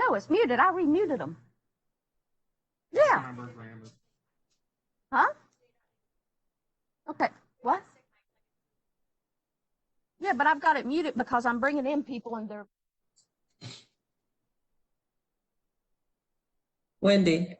No, it's muted. I remuted them. Yeah. Huh? Okay. What? Yeah, but I've got it muted because I'm bringing in people and they're. Wendy.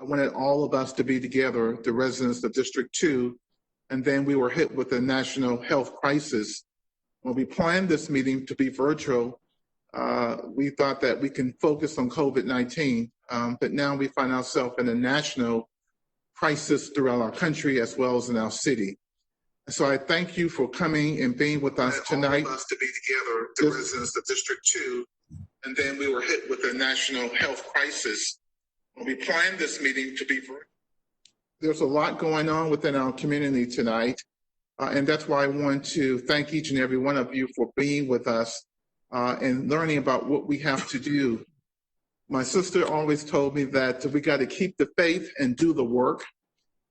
I wanted all of us to be together, the residents of District 2, and then we were hit with a national health crisis. When we planned this meeting to be virtual, we thought that we can focus on COVID-19, but now we find ourselves in a national crisis throughout our country as well as in our city. So I thank you for coming and being with us tonight. All of us to be together, the residents of District 2, and then we were hit with a national health crisis. When we planned this meeting to be virtual, there's a lot going on within our community tonight, and that's why I want to thank each and every one of you for being with us and learning about what we have to do. My sister always told me that we got to keep the faith and do the work.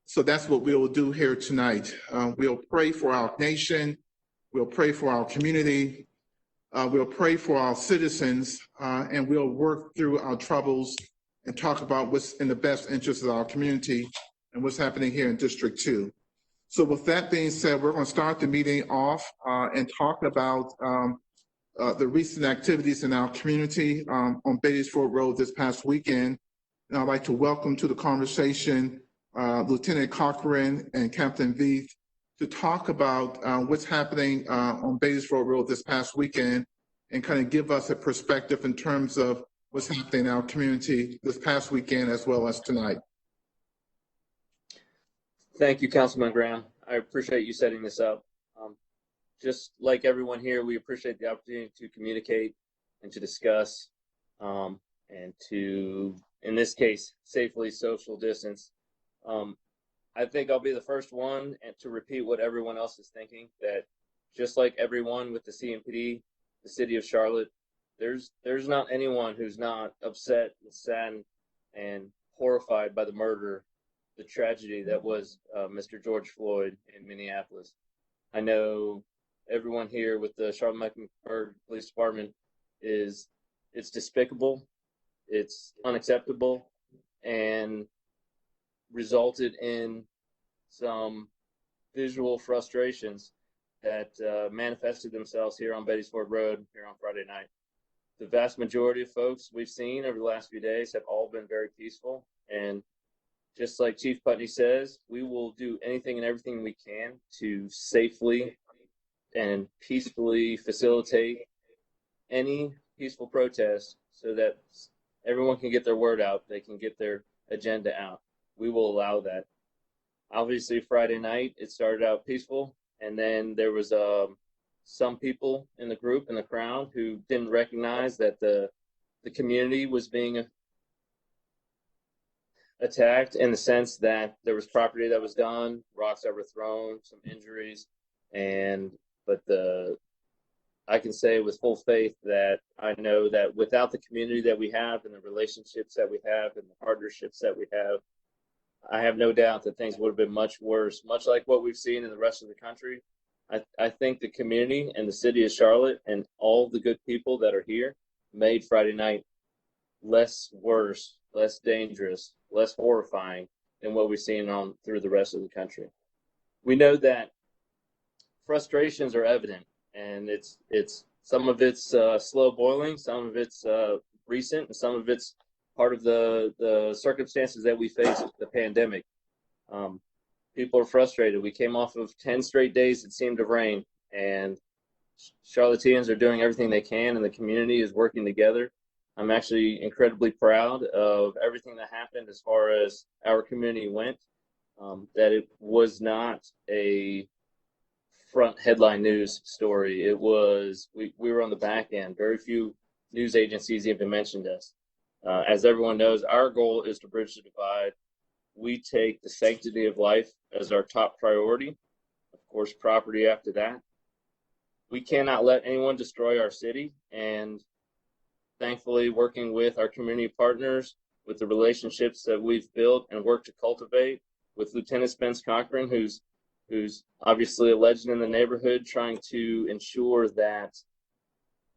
So that's what we'll do here tonight. We'll pray for our nation. We'll pray for our community. We'll pray for our citizens, and we'll work through our troubles and talk about what's in the best interest of our community and what's happening here in District 2. So with that being said, we're going to start the meeting off and talk about the recent activities in our community on Beatty's-Ford Road this past weekend. And I'd like to welcome to the conversation Lieutenant Cochran and Captain Veith to talk about what's happening on Beatty's-Ford Road this past weekend and kind of give us a perspective in terms of what's happening in our community this past weekend as well as tonight. Thank you, Councilman Graham. I appreciate you setting this up. Just like everyone here, we appreciate the opportunity to communicate and to discuss and to, in this case, safely social distance. I think I'll be the first one and to repeat what everyone else is thinking, that just like everyone with the CMPD, the city of Charlotte, there's not anyone who's not upset and saddened and horrified by the murder, the tragedy that was Mr. George Floyd in Minneapolis. I know everyone here with the Charlotte-Mecklenburg Police Department it's despicable, it's unacceptable, and resulted in some visual frustrations that manifested themselves here on Beatty's-Ford Road here on Friday night. The vast majority of folks we've seen over the last few days have all been very peaceful, and just like Chief Putney says, we will do anything and everything we can to safely and peacefully facilitate any peaceful protest so that everyone can get their word out, they can get their agenda out. We will allow that. Obviously, Friday night, it started out peaceful, and then there was some people in the group, in the crowd, who didn't recognize that the community was being attacked in the sense that there was property that was done, rocks that were thrown, some injuries, but I can say with full faith that I know that without the community that we have and the relationships that we have and the partnerships that we have, I have no doubt that things would have been much worse, much like what we've seen in the rest of the country. I think the community and the city of Charlotte and all the good people that are here made Friday night less worse, less dangerous, less horrifying than what we've seen on through the rest of the country. We know that frustrations are evident, and it's some of it's slow boiling, some of it's recent, and some of it's part of the circumstances that we face with the pandemic. People are frustrated. We came off of 10 straight days, it seemed, of rain, and Charlotteans are doing everything they can, and the community is working together. I'm actually incredibly proud of everything that happened as far as our community went, that it was not a front headline news story. It was, we were on the back end. Very few news agencies even mentioned us. As everyone knows, our goal is to bridge the divide. We take the sanctity of life as our top priority. Of course, property after that. We cannot let anyone destroy our city, and thankfully working with our community partners, with the relationships that we've built and worked to cultivate, with Lieutenant Spence Cochran, who's obviously a legend in the neighborhood, trying to ensure that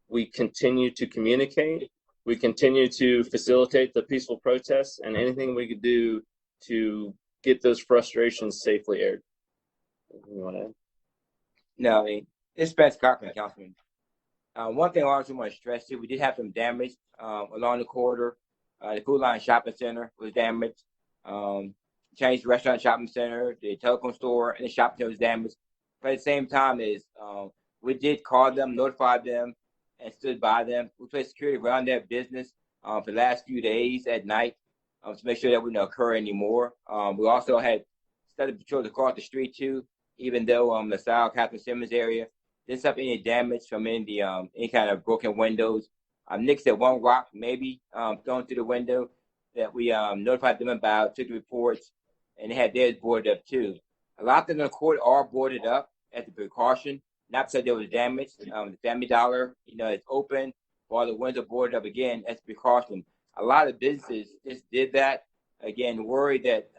we continue to communicate, we continue to facilitate the peaceful protests, and anything we could do to get those frustrations safely aired. You want to add? No, I mean, it's Spence Cochran, Councilman. One thing I also want to stress too, we did have some damage along the corridor. The Food Line Shopping Center was damaged. changed the restaurant, shopping center, the telecom store, and the shopping center was damaged. But at the same time, we did call them, notify them, and stood by them. We placed security around their business for the last few days at night to make sure that wouldn't occur anymore. We also had study patrols across the street too, even though the South Catherine Simmons area didn't suffer any damage from any kind of broken windows. Nick said one rock maybe thrown through the window that we notified them about, took the reports, and they had theirs boarded up too. A lot of them in the court are boarded up as a precaution, not because there was damage. The Family Dollar, it's open, while the windows are boarded up again as a precaution. A lot of businesses just did that, again, worried that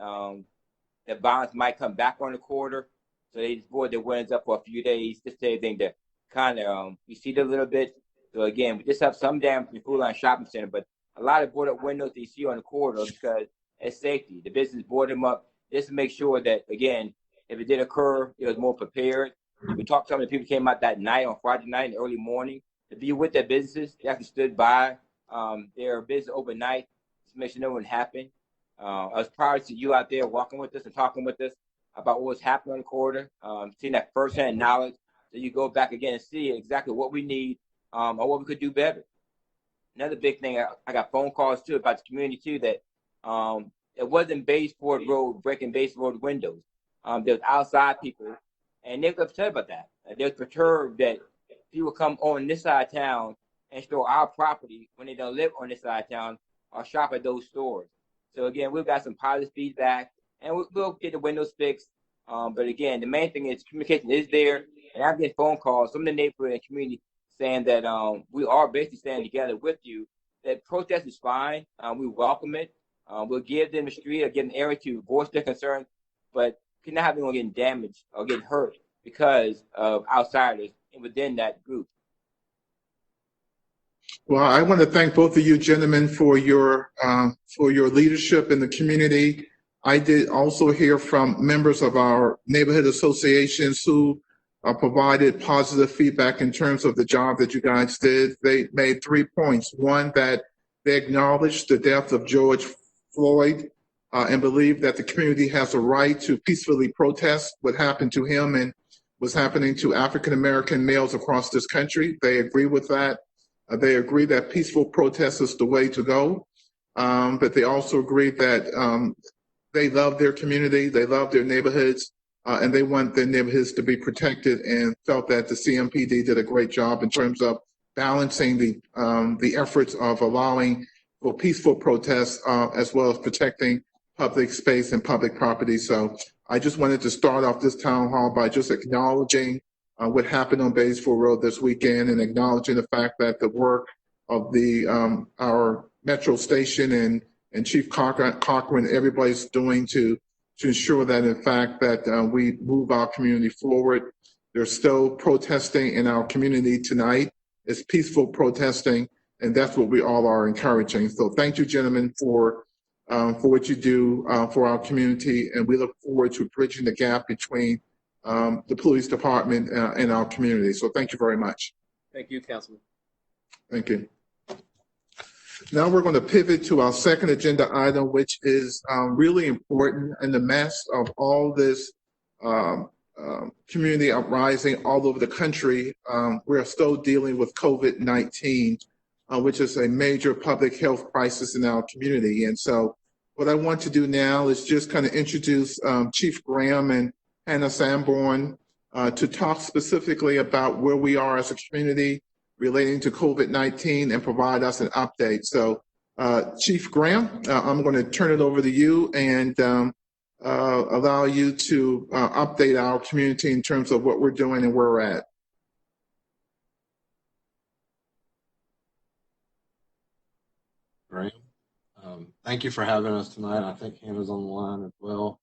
the bonds might come back on the quarter, so they just board their windows up for a few days, just anything to kind of recede a little bit. So again, we just have some damage in the Food Line Shopping Center, but a lot of boarded up windows that you see on the corridor because it's safety. The business board them up just to make sure that, again, if it did occur, it was more prepared. We talked to some of the people who came out that night on Friday night and early morning to be with their businesses. They actually stood by their business overnight to make sure no one happened. I was proud to you out there walking with us and talking with us about what was happening on the corridor, seeing that firsthand knowledge. So you go back again and see exactly what we need or what we could do better. Another big thing, I got phone calls too about the community too that it wasn't Baseport Road breaking Baseport Road windows. There was outside people, and they were upset about that. They were perturbed that people come on this side of town and store our property when they don't live on this side of town or shop at those stores. So again, we've got some positive feedback, and we'll get the windows fixed. But again, the main thing is communication is there, and I've get phone calls from the neighborhood and community saying that we are basically standing together with you. That protest is fine. We welcome it. We'll give them the street or give them area to voice their concerns, but cannot have anyone getting damaged or getting hurt because of outsiders within that group. Well, I want to thank both of you gentlemen for your leadership in the community. I did also hear from members of our neighborhood associations who provided positive feedback in terms of the job that you guys did. They made 3 points. One, that they acknowledged the death of George Floyd and believe that the community has a right to peacefully protest what happened to him and was happening to African-American males across this country. They agree with that. They agree that peaceful protest is the way to go. But they also agree that they love their community, they love their neighborhoods, and they want their neighborhoods to be protected, and felt that the CMPD did a great job in terms of balancing the efforts of allowing for peaceful protests as well as protecting public space and public property. So I just wanted to start off this town hall by just acknowledging what happened on Batesville Road this weekend and acknowledging the fact that the work of our Metro station and Chief Cochran, everybody's doing to ensure that, in fact, that we move our community forward. There's still protesting in our community tonight. It's peaceful protesting, and that's what we all are encouraging. So thank you, gentlemen, for what you do for our community, and we look forward to bridging the gap between the police department and our community. So thank you very much. Thank you, Councilman. Thank you. Now we're going to pivot to our second agenda item, which is really important in the midst of all this community uprising all over the country. We're still dealing with COVID-19, which is a major public health crisis in our community. And so what I want to do now is just kind of introduce Chief Graham and Hannah Sanborn to talk specifically about where we are as a community relating to COVID-19 and provide us an update. So Chief Graham, I'm going to turn it over to you and allow you to update our community in terms of what we're doing and where we're at. Graham, thank you for having us tonight. I think Hannah's on the line as well.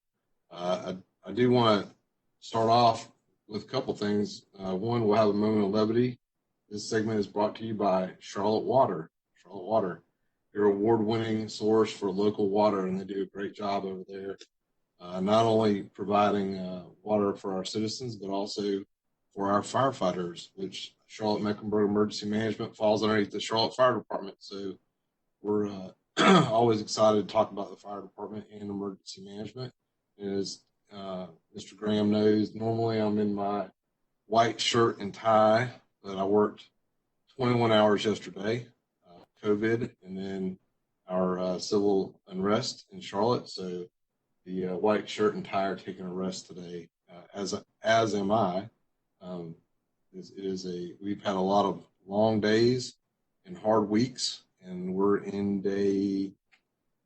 I do want to start off with a couple things. One, we'll have a moment of levity. This segment is brought to you by Charlotte Water. Charlotte Water, your award-winning source for local water, and they do a great job over there, not only providing water for our citizens, but also for our firefighters, which Charlotte Mecklenburg Emergency Management falls underneath the Charlotte Fire Department. So we're always excited to talk about the fire department and emergency management. As Mr. Graham knows, normally I'm in my white shirt and tie, but I worked 21 hours yesterday, COVID, and then our civil unrest in Charlotte. So the white shirt and tie are taking a rest today, as am I. We've had a lot of long days and hard weeks, and we're in day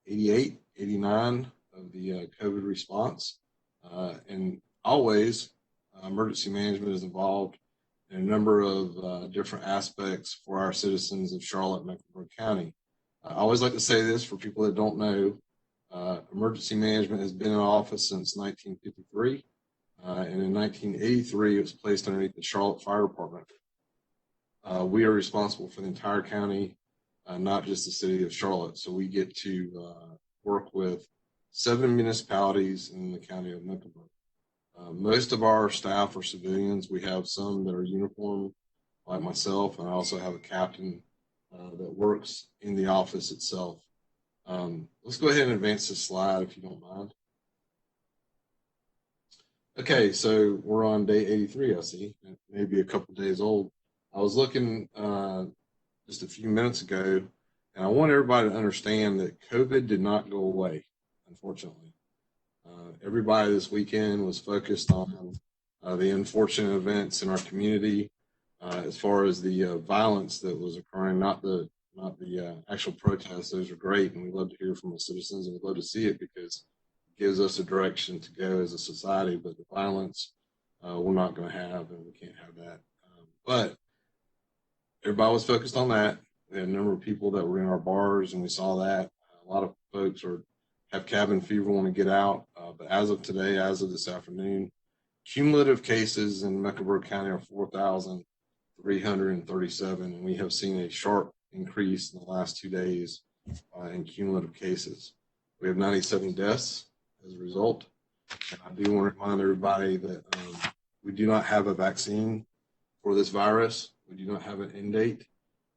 88, 89 of the COVID response. And always, emergency management is involved in a number of different aspects for our citizens of Charlotte and Mecklenburg County. I always like to say this for people that don't know. Emergency management has been in office since 1953, and in 1983 it was placed underneath the Charlotte Fire Department. We are responsible for the entire county, not just the city of Charlotte. So we get to work with 7 municipalities in the county of Mecklenburg. Most of our staff are civilians. We have some that are uniformed, like myself, and I also have a captain that works in the office itself. Let's go ahead and advance this slide if you don't mind. Okay, so we're on day 83, I see, maybe a couple days old. I was looking just a few minutes ago, and I want everybody to understand that COVID did not go away, unfortunately. Everybody this weekend was focused on the unfortunate events in our community as far as the violence that was occurring, not the actual protests. Those are great, and we love to hear from the citizens, and we love to see it because it gives us a direction to go as a society. But the violence we're not going to have, and we can't have that. But everybody was focused on that. We had a number of people that were in our bars, and we saw that. A lot of folks have cabin fever, want to get out. But as of today, as of this afternoon, cumulative cases in Mecklenburg County are 4,337, and we have seen a sharp increase in the last 2 days in cumulative cases. We have 97 deaths as a result. And I do want to remind everybody that we do not have a vaccine for this virus. We do not have an end date.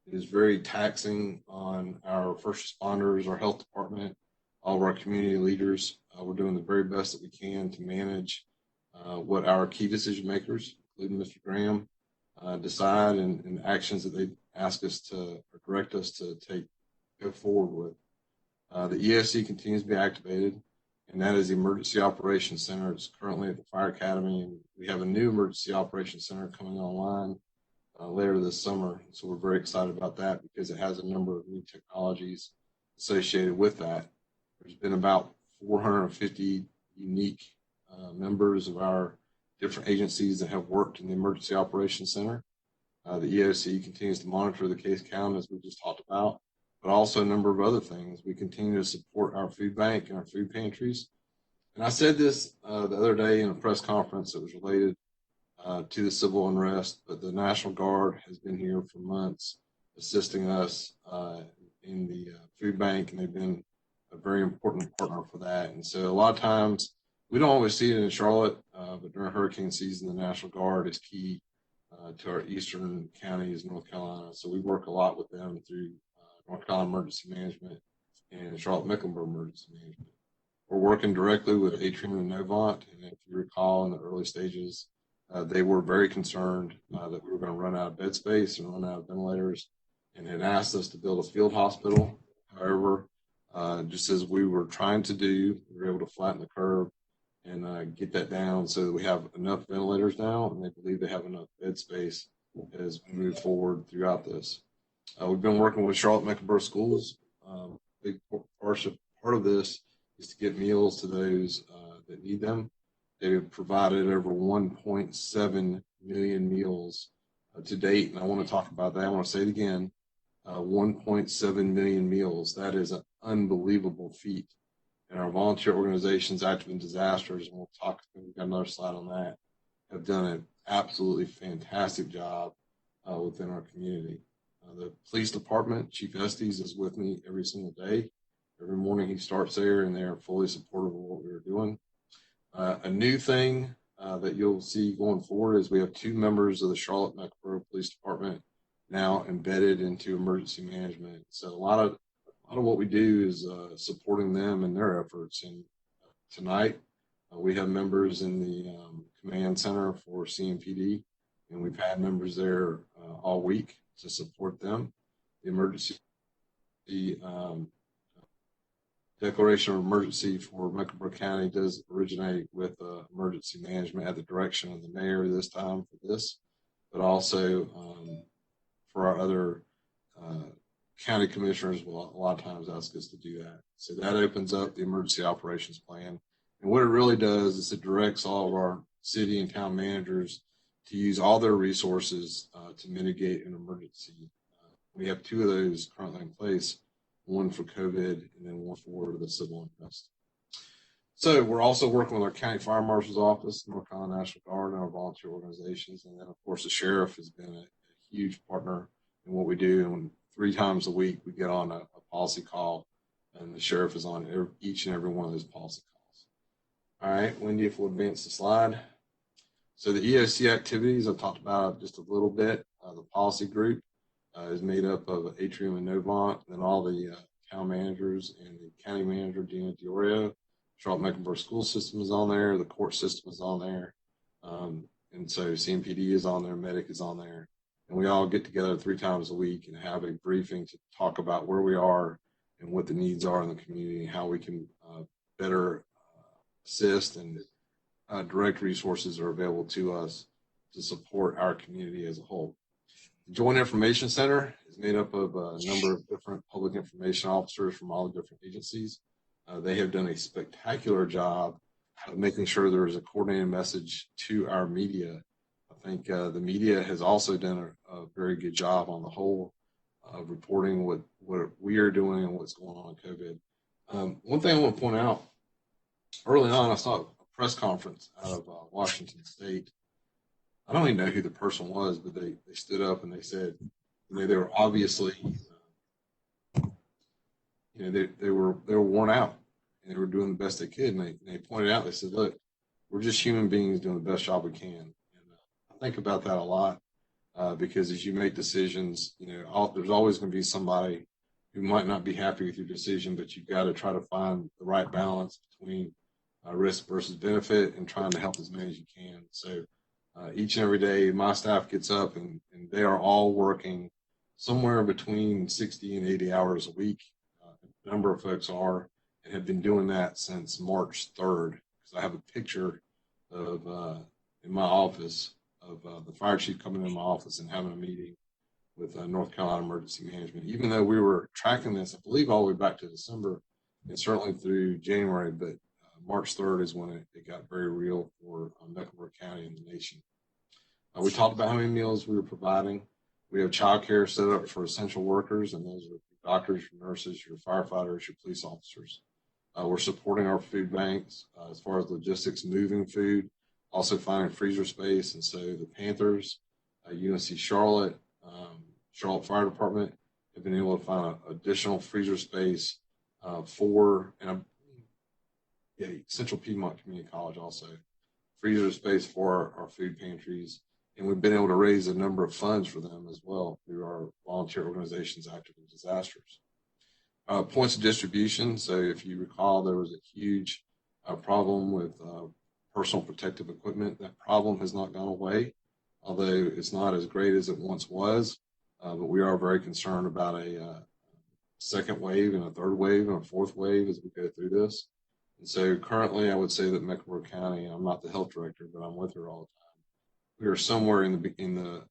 It is very taxing on our first responders, our health department, all of our community leaders. We're doing the very best that we can to manage what our key decision makers, including Mr. Graham, decide and actions that they ask us to or direct us to go forward with. The ESC continues to be activated, and that is the Emergency Operations Center. It's currently at the Fire Academy, and we have a new Emergency Operations Center coming online later this summer. So we're very excited about that because it has a number of new technologies associated with that. There's been about 450 unique members of our different agencies that have worked in the Emergency Operations Center. The EOC continues to monitor the case count, as we just talked about, but also a number of other things. We continue to support our food bank and our food pantries. And I said this the other day in a press conference that was related to the civil unrest, but the National Guard has been here for months assisting us in the food bank, and they've been a very important partner for that. And so a lot of times, we don't always see it in Charlotte, but during hurricane season, the National Guard is key to our eastern counties, North Carolina. So we work a lot with them through North Carolina Emergency Management and Charlotte Mecklenburg Emergency Management. We're working directly with Atrium and Novant, and if you recall in the early stages, they were very concerned that we were going to run out of bed space and run out of ventilators, and had asked us to build a field hospital. However, just as we were trying to do, we were able to flatten the curve and get that down so that we have enough ventilators now, and they believe they have enough bed space as we move forward throughout this. We've been working with Charlotte Mecklenburg schools. Big part of this is to get meals to those that need them. They've provided over 1.7 million meals to date, and I want to talk about that. I want to say it again, 1.7 million meals. That is an unbelievable feat. And our volunteer organizations active in disasters, and we've got another slide on that, have done an absolutely fantastic job within our community. The police department, Chief Estes, is with me every single day. Every morning he starts there, and they are fully supportive of what we are doing. A new thing that you'll see going forward is we have 2 members of the Charlotte Mecklenburg Police Department now embedded into emergency management. So a lot lot of what we do is supporting them in their efforts. And tonight, we have members in the command center for CMPD, and we've had members there all week to support them. The emergency declaration of emergency for Mecklenburg County does originate with emergency management at the direction of the mayor this time for this, but also for our other county commissioners will a lot of times ask us to do that. So that opens up the emergency operations plan. And what it really does is it directs all of our city and town managers to use all their resources to mitigate an emergency. We have 2 of those currently in place, one for COVID and then one for the civil unrest. So we're also working with our county fire marshal's office, North Carolina National Guard, and our volunteer organizations. And then, of course, the sheriff has been a huge partner in what we do. And 3 times a week, we get on a policy call, and the sheriff is on each and every one of those policy calls. All right, Wendy, if we'll advance the slide. So the EOC activities, I talked about just a little bit. The policy group is made up of Atrium and Novant, and all the town managers and the county manager, Dina Diorio. Charlotte Mecklenburg school system is on there. The court system is on there. And so CMPD is on there. Medic is on there. And we all get together 3 times a week and have a briefing to talk about where we are and what the needs are in the community and how we can better assist and direct resources are available to us to support our community as a whole. The Joint Information Center is made up of a number of different public information officers from all the different agencies. They have done a spectacular job of making sure there is a coordinated message to our media. I think the media has also done a very good job on the whole of reporting what we are doing and what's going on in COVID. One thing I want to point out, early on I saw a press conference out of Washington State. I don't even know who the person was, but they stood up and they said, they were obviously, they were worn out and they were doing the best they could. And they pointed out, they said, look, we're just human beings doing the best job we can. And I think about that a lot because as you make decisions, there's always going to be somebody who might not be happy with your decision, but you've got to try to find the right balance between risk versus benefit and trying to help as many as you can. So each and every day, my staff gets up and they are all working somewhere between 60 and 80 hours a week. A number of folks are and have been doing that since March 3rd. Because I have a picture of in my office of the fire chief coming in my office and having a meeting with North Carolina Emergency Management. Even though we were tracking this, I believe, all the way back to December and certainly through January, but March 3rd is when it got very real for Mecklenburg County and the nation. We talked about how many meals we were providing. We have child care set up for essential workers, and those are doctors, your nurses, your firefighters, your police officers. We're supporting our food banks as far as logistics, moving food, also finding freezer space. And so the Panthers, UNC Charlotte, Charlotte Fire Department have been able to find additional freezer space for, and Central Piedmont Community College also, freezer space for our food pantries. And we've been able to raise a number of funds for them as well through our volunteer organizations active in disasters. Points of distribution. So if you recall, there was a huge problem with personal protective equipment. That problem has not gone away, although it's not as great as it once was. But we are very concerned about a second wave and a third wave and a fourth wave as we go through this. And so currently I would say that Mecklenburg County, I'm not the health director, but I'm with her all the time. We are somewhere in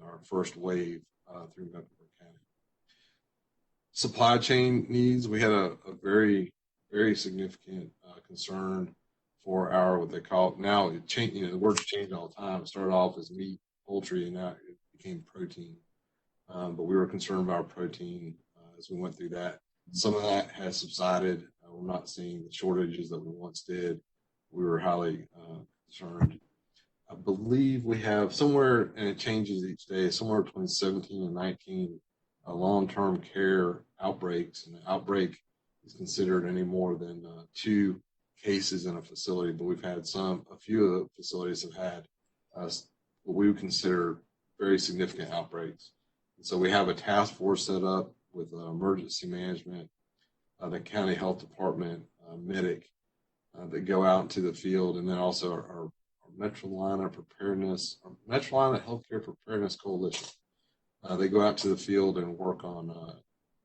our first wave through Mecklenburg County. Supply chain needs. We had a very, very significant concern for our what they call now. It changed. The words change all the time. It started off as meat, poultry, and now it became protein. But we were concerned about our protein as we went through that. Some of that has subsided. We're not seeing the shortages that we once did. We were highly concerned. I believe we have somewhere, and it changes each day, somewhere between 17 and 19 long-term care outbreaks. And an outbreak is considered any more than 2 cases in a facility, but we've had a few of the facilities have had what we would consider very significant outbreaks. And so we have a task force set up with emergency management the county health department medic that go out into the field, and then also our Metrolina Preparedness, our Metrolina Healthcare Preparedness Coalition. They go out to the field and work on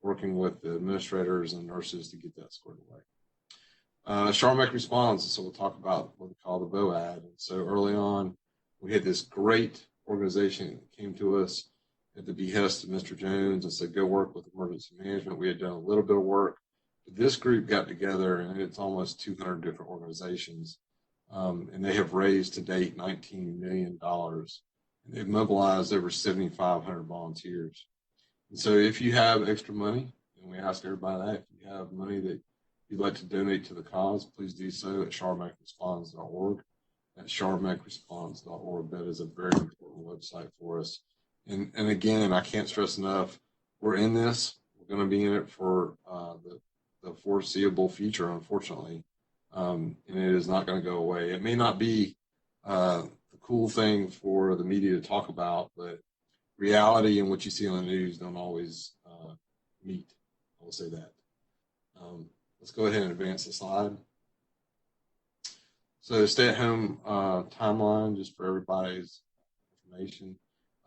working with the administrators and nurses to get that squared away. Charmac responds, so we'll talk about what we call the BOAD. And so early on, we had this great organization that came to us at the behest of Mr. Jones and said, go work with emergency management. We had done a little bit of work. But this group got together, and it's almost 200 different organizations. And they have raised to date $19 million. And they've mobilized over 7,500 volunteers. And so if you have extra money, and we ask everybody that, if you have money that you'd like to donate to the cause, please do so at charmacresponds.org. At charmacresponds.org. That is a very important website for us. And again, I can't stress enough, we're in this. We're going to be in it for the foreseeable future, unfortunately. And it is not going to go away. It may not be the cool thing for the media to talk about, but reality and what you see on the news don't always meet. I will say that. Let's go ahead and advance the slide. So stay-at-home timeline, just for everybody's information.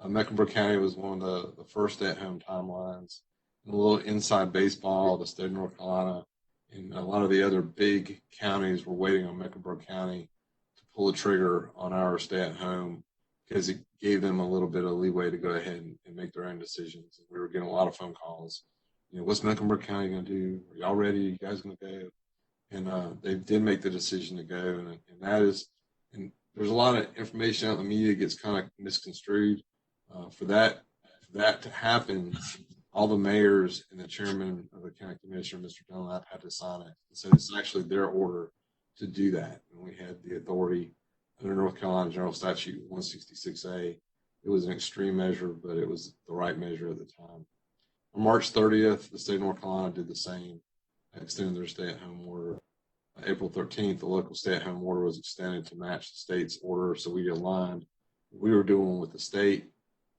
Mecklenburg County was one of the first stay-at-home timelines. And a little inside baseball, the state of North Carolina and a lot of the other big counties were waiting on Mecklenburg County to pull the trigger on our stay-at-home because it gave them a little bit of leeway to go ahead and make their own decisions. And we were getting a lot of phone calls. You know, what's Mecklenburg County going to do? Are y'all ready? Are you guys going to go? And they did make the decision to go. And that is, and there's a lot of information out in the media that gets kind of misconstrued. For that to happen, all the mayors and the chairman of the county commissioner, Mr. Dunlap, had to sign it. So it's actually their order to do that. And we had the authority under North Carolina General Statute 166A. It was an extreme measure, but it was the right measure at the time. On March 30th, the state of North Carolina did the same, extended their stay-at-home order. April 13th, the local stay-at-home order was extended to match the state's order, so we aligned what we were doing with the state.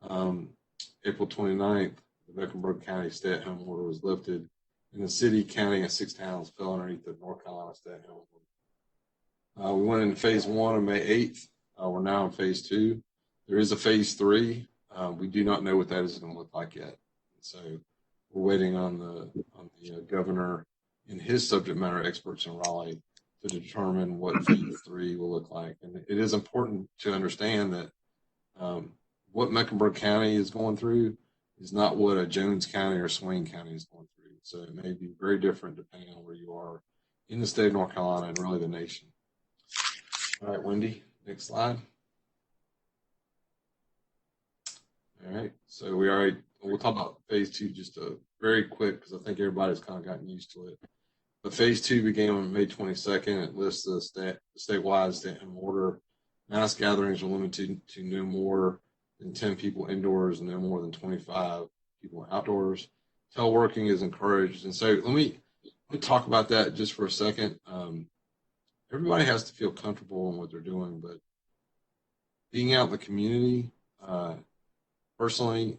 April 29th, the Mecklenburg County stay-at-home order was lifted, and the city, county, and 6 towns fell underneath the North Carolina stay-at-home order. We went into phase 1 on May 8th. We're now in phase 2. There is a phase 3. We do not know what that is going to look like yet. So we're waiting on the governor and his subject matter experts in Raleigh to determine what phase 3 will look like. And it is important to understand that what Mecklenburg County is going through is not what a Jones County or Swain County is going through. So it may be very different depending on where you are in the state of North Carolina and really the nation. All right, Wendy, next slide. All right, so we'll talk about phase 2 just very quick because I think everybody's kind of gotten used to it. But phase 2 began on May 22nd. It lists the statewide stay-at-home order. Mass gatherings are limited to no more than 10 people indoors and no more than 25 people outdoors. Teleworking is encouraged. And so let me talk about that just for a second. Everybody has to feel comfortable in what they're doing, but being out in the community, personally,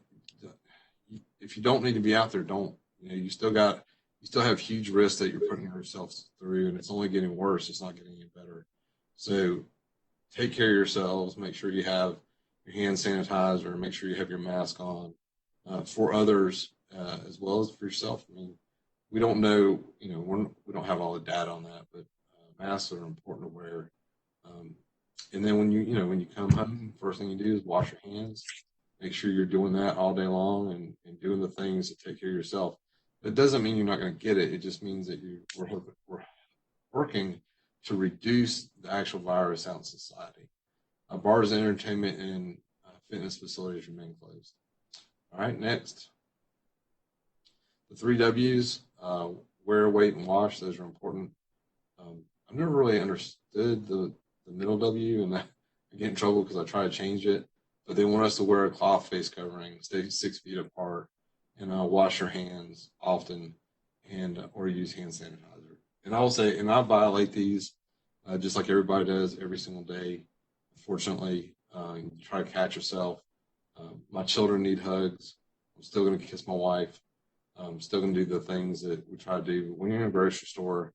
if you don't need to be out there, don't. You know, you still have huge risks that you're putting yourself through, and it's only getting worse. It's not getting any better. So take care of yourselves. Make sure you have your hand sanitizer. Make sure you have your mask on for others as well as for yourself. I mean, we don't know, you know, we don't have all the data on that, but masks are important to wear. And then when you come home, first thing you do is wash your hands. Make sure you're doing that all day long and doing the things to take care of yourself. It doesn't mean you're not going to get it. It just means that we're working to reduce the actual virus out in society. Bars, entertainment, and fitness facilities remain closed. All right, next. The 3 W's, wear, wait, and wash. Those are important. I've never really understood the middle W, and I get in trouble because I try to change it. But they want us to wear a cloth face covering, stay 6 feet apart, and wash your hands often, and or use hand sanitizer. And I will say, and I violate these just like everybody does every single day. Unfortunately, you try to catch yourself. My children need hugs. I'm still going to kiss my wife. Still going to do the things that we try to do. When you're in a grocery store,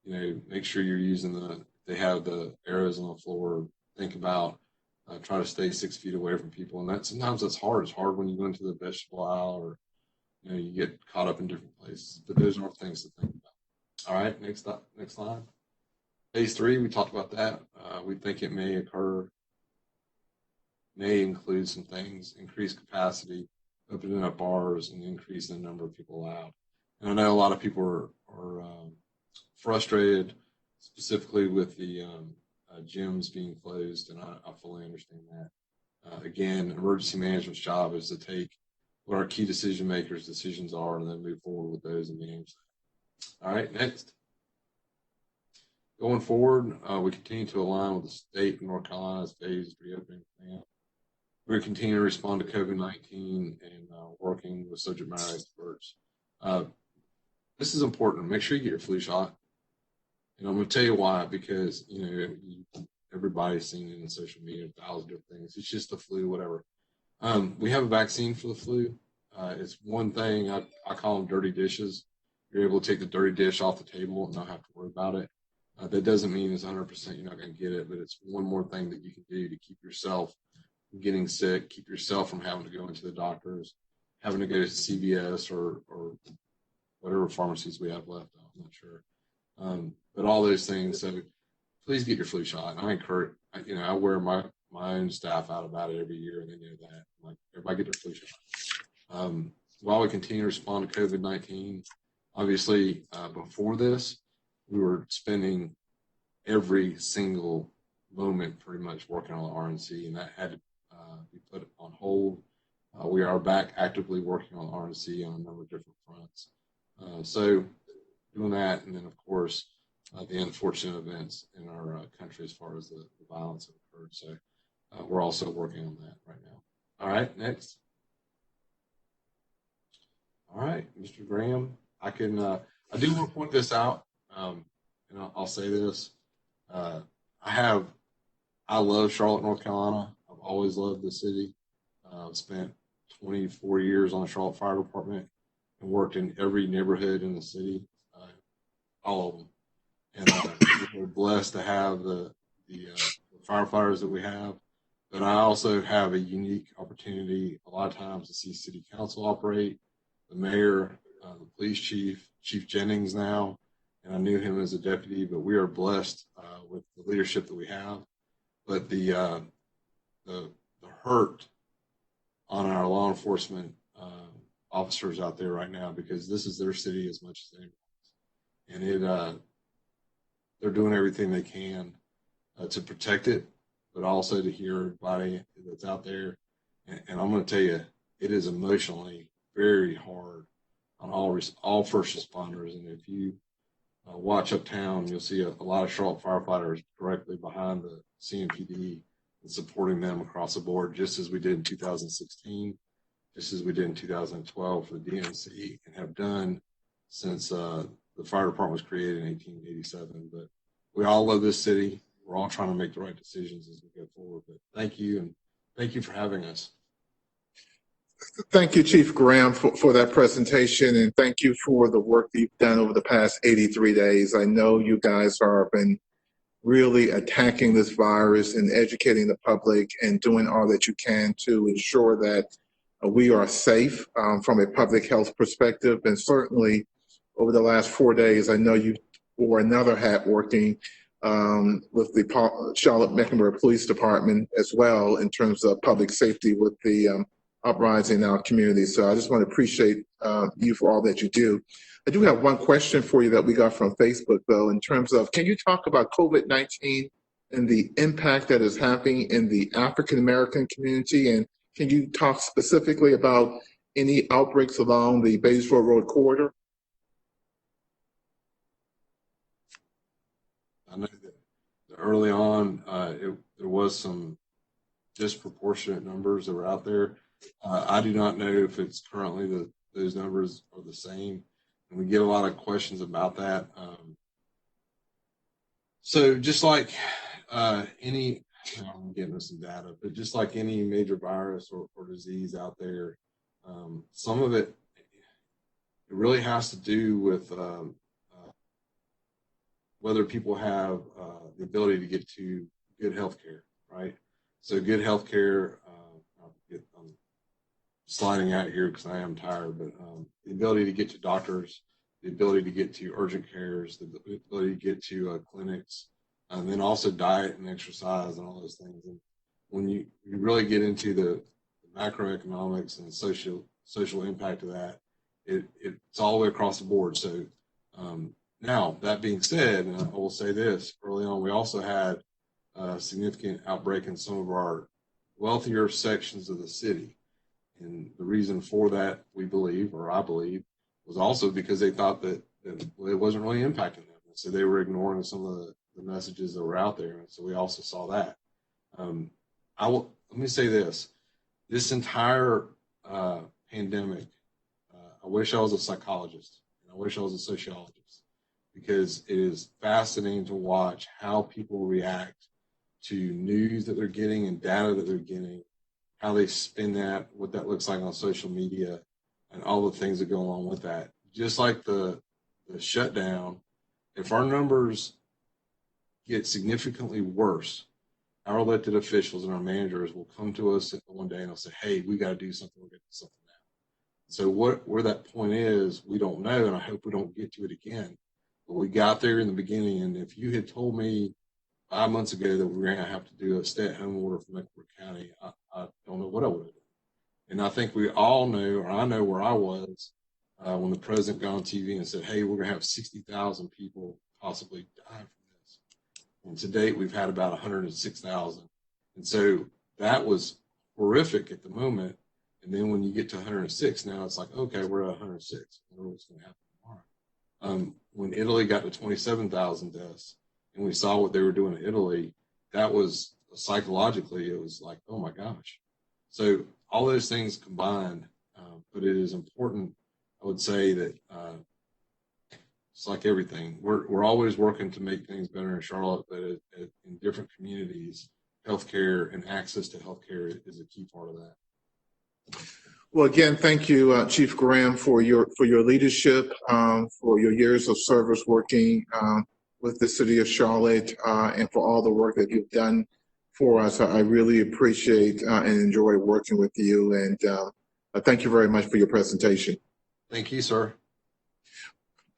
make sure you're using they have the arrows on the floor. Think about, try to stay 6 feet away from people. And sometimes that's hard. It's hard when you go into the vegetable aisle or, you get caught up in different places, but those are things to think about. All right, next slide. Phase 3, we talked about that. We think it may include some things, increased capacity, opening up bars, and increasing the number of people allowed. And I know a lot of people are frustrated, specifically with the gyms being closed, and I fully understand that. Again, emergency management's job is to take what our key decision makers' decisions are and then move forward with those and manage that. All right, next. Going forward, we continue to align with the state of North Carolina's phased reopening plan. We continue to respond to COVID-19 and working with subject matter experts. This is important. Make sure you get your flu shot. And I'm going to tell you why, because, everybody's seen it in social media, 1,000 different things. It's just the flu, whatever. We have a vaccine for the flu. It's one thing, I call them dirty dishes. You're able to take the dirty dish off the table and not have to worry about it. That doesn't mean it's 100% you're not going to get it, but it's one more thing that you can do to keep yourself from getting sick, keep yourself from having to go into the doctors, having to go to CVS or whatever pharmacies we have left. I'm not sure. But all those things. So please get your flu shot. I encourage, I wear my own staff out about it every year, and they know that. Like, everybody get their flu shot. While we continue to respond to COVID-19, obviously, before this, we were spending every single moment pretty much working on the RNC, and that had to be put on hold. We are back actively working on RNC on a number of different fronts. So doing that, and then, of course, the unfortunate events in our country as far as the violence that occurred. So we're also working on that right now. All right, next. All right, Mr. Graham, I do want to point this out, and I'll say this. I love Charlotte, North Carolina. I've always loved the city. I've spent 24 years on the Charlotte Fire Department and worked in every neighborhood in the city, all of them. And we're blessed to have the firefighters that we have. But I also have a unique opportunity a lot of times to see city council operate, the mayor, the police chief, Chief Jennings now, and I knew him as a deputy, but we are blessed with the leadership that we have. But the hurt on our law enforcement officers out there right now, because this is their city as much as anyone else. And they're doing everything they can to protect it, but also to hear everybody that's out there. And I'm going to tell you, it is emotionally very hard on all first responders. And if you watch uptown, you'll see a lot of Charlotte firefighters directly behind the CMPD and supporting them across the board, just as we did in 2016, just as we did in 2012 for the DNC, and have done since the fire department was created in 1887. But we all love this city. We're all trying to make the right decisions as we go forward. But thank you, and thank you for having us. Thank you, Chief Graham, for that presentation, and thank you for the work that you've done over the past 83 days. I know you guys have been really attacking this virus and educating the public and doing all that you can to ensure that we are safe from a public health perspective. And certainly over the last 4 days, I know you wore another hat working with the Charlotte Mecklenburg Police Department as well in terms of public safety with the uprising in our community. So I just want to appreciate you for all that you do. I do have one question for you that we got from Facebook, though, in terms of, can you talk about COVID-19 and the impact that is happening in the African-American community? And can you talk specifically about any outbreaks along the Batesville Road corridor? I know that early on, there was some disproportionate numbers that were out there. I do not know if it's currently those numbers are the same. And we get a lot of questions about that. So just like any, I'm getting some data, but just like any major virus or disease out there, some of it, it really has to do with whether people have the ability to get to good health care, right? So good health care, I'm sliding out here because I am tired, but the ability to get to doctors, the ability to get to urgent cares, the ability to get to clinics, and then also diet and exercise and all those things. And when you really get into the macroeconomics and social impact of that, it's all the way across the board. So now, that being said, and I will say this, early on, we also had a significant outbreak in some of our wealthier sections of the city. And the reason for that, we believe, or I believe, was also because they thought that it wasn't really impacting them. So they were ignoring some of the messages that were out there. And so we also saw that. Let me say this. This entire pandemic, I wish I was a psychologist, and I wish I was a sociologist, because it is fascinating to watch how people react to news that they're getting and data that they're getting, how they spin that, what that looks like on social media, and all the things that go along with that. Just like the shutdown, if our numbers get significantly worse, our elected officials and our managers will come to us one day and they'll say, hey, we got to do something. We're going to do something now. So where that point is, we don't know, and I hope we don't get to it again. But we got there in the beginning, and if you had told me 5 months ago that we were going to have to do a stay-at-home order for Mecklenburg County, I don't know what I would have done. And I think we all know, or I know where I was when the president got on TV and said, hey, we're going to have 60,000 people possibly die from this. And to date, we've had about 106,000. And so that was horrific at the moment. And then when you get to 106, now it's like, okay, we're at 106. I wonder what's going to happen tomorrow. When Italy got to 27,000 deaths, and we saw what they were doing in Italy, that was psychologically, it was like, oh my gosh. So all those things combined, but it is important, I would say, that it's like everything. We're always working to make things better in Charlotte, but in different communities, healthcare and access to healthcare is a key part of that. Well, again, thank you, Chief Graham, for your leadership, for your years of service working with the city of Charlotte, and for all the work that you've done for us. I really appreciate and enjoy working with you, and thank you very much for your presentation. Thank you, sir.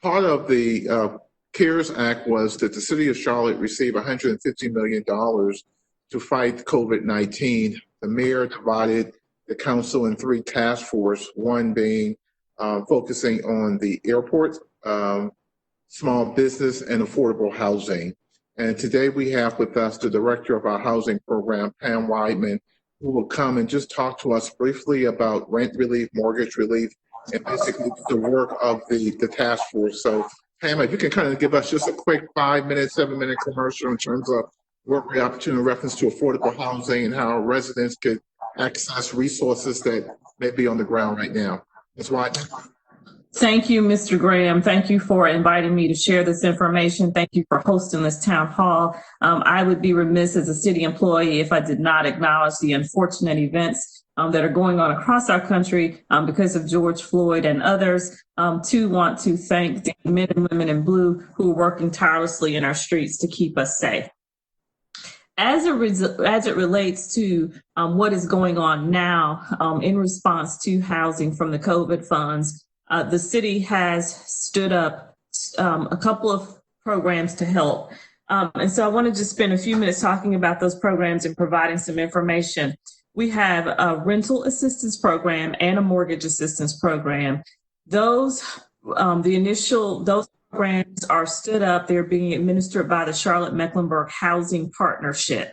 Part of the CARES Act was that the city of Charlotte received $150 million to fight COVID-19. The mayor divided the council in 3 task forces, one being focusing on the airport, small business, and affordable housing. And today we have with us the director of our housing program, Pam Weidman, who will come and just talk to us briefly about rent relief, mortgage relief, and basically the work of the task force. So Pam, if you can kind of give us just a quick 5-minute, 7-minute commercial in terms of work opportunity in reference to affordable housing and how residents could access resources that may be on the ground right now. Ms. Weidman. Thank you, Mr. Graham. Thank you for inviting me to share this information. Thank you for hosting this town hall. I would be remiss as a city employee if I did not acknowledge the unfortunate events that are going on across our country because of George Floyd and others. Want to thank the men and women in blue who are working tirelessly in our streets to keep us safe. As it relates to what is going on now in response to housing from the COVID funds, the city has stood up a couple of programs to help. And so I want to just spend a few minutes talking about those programs and providing some information. We have a rental assistance program and a mortgage assistance program. Those programs are stood up. They're being administered by the Charlotte-Mecklenburg Housing Partnership.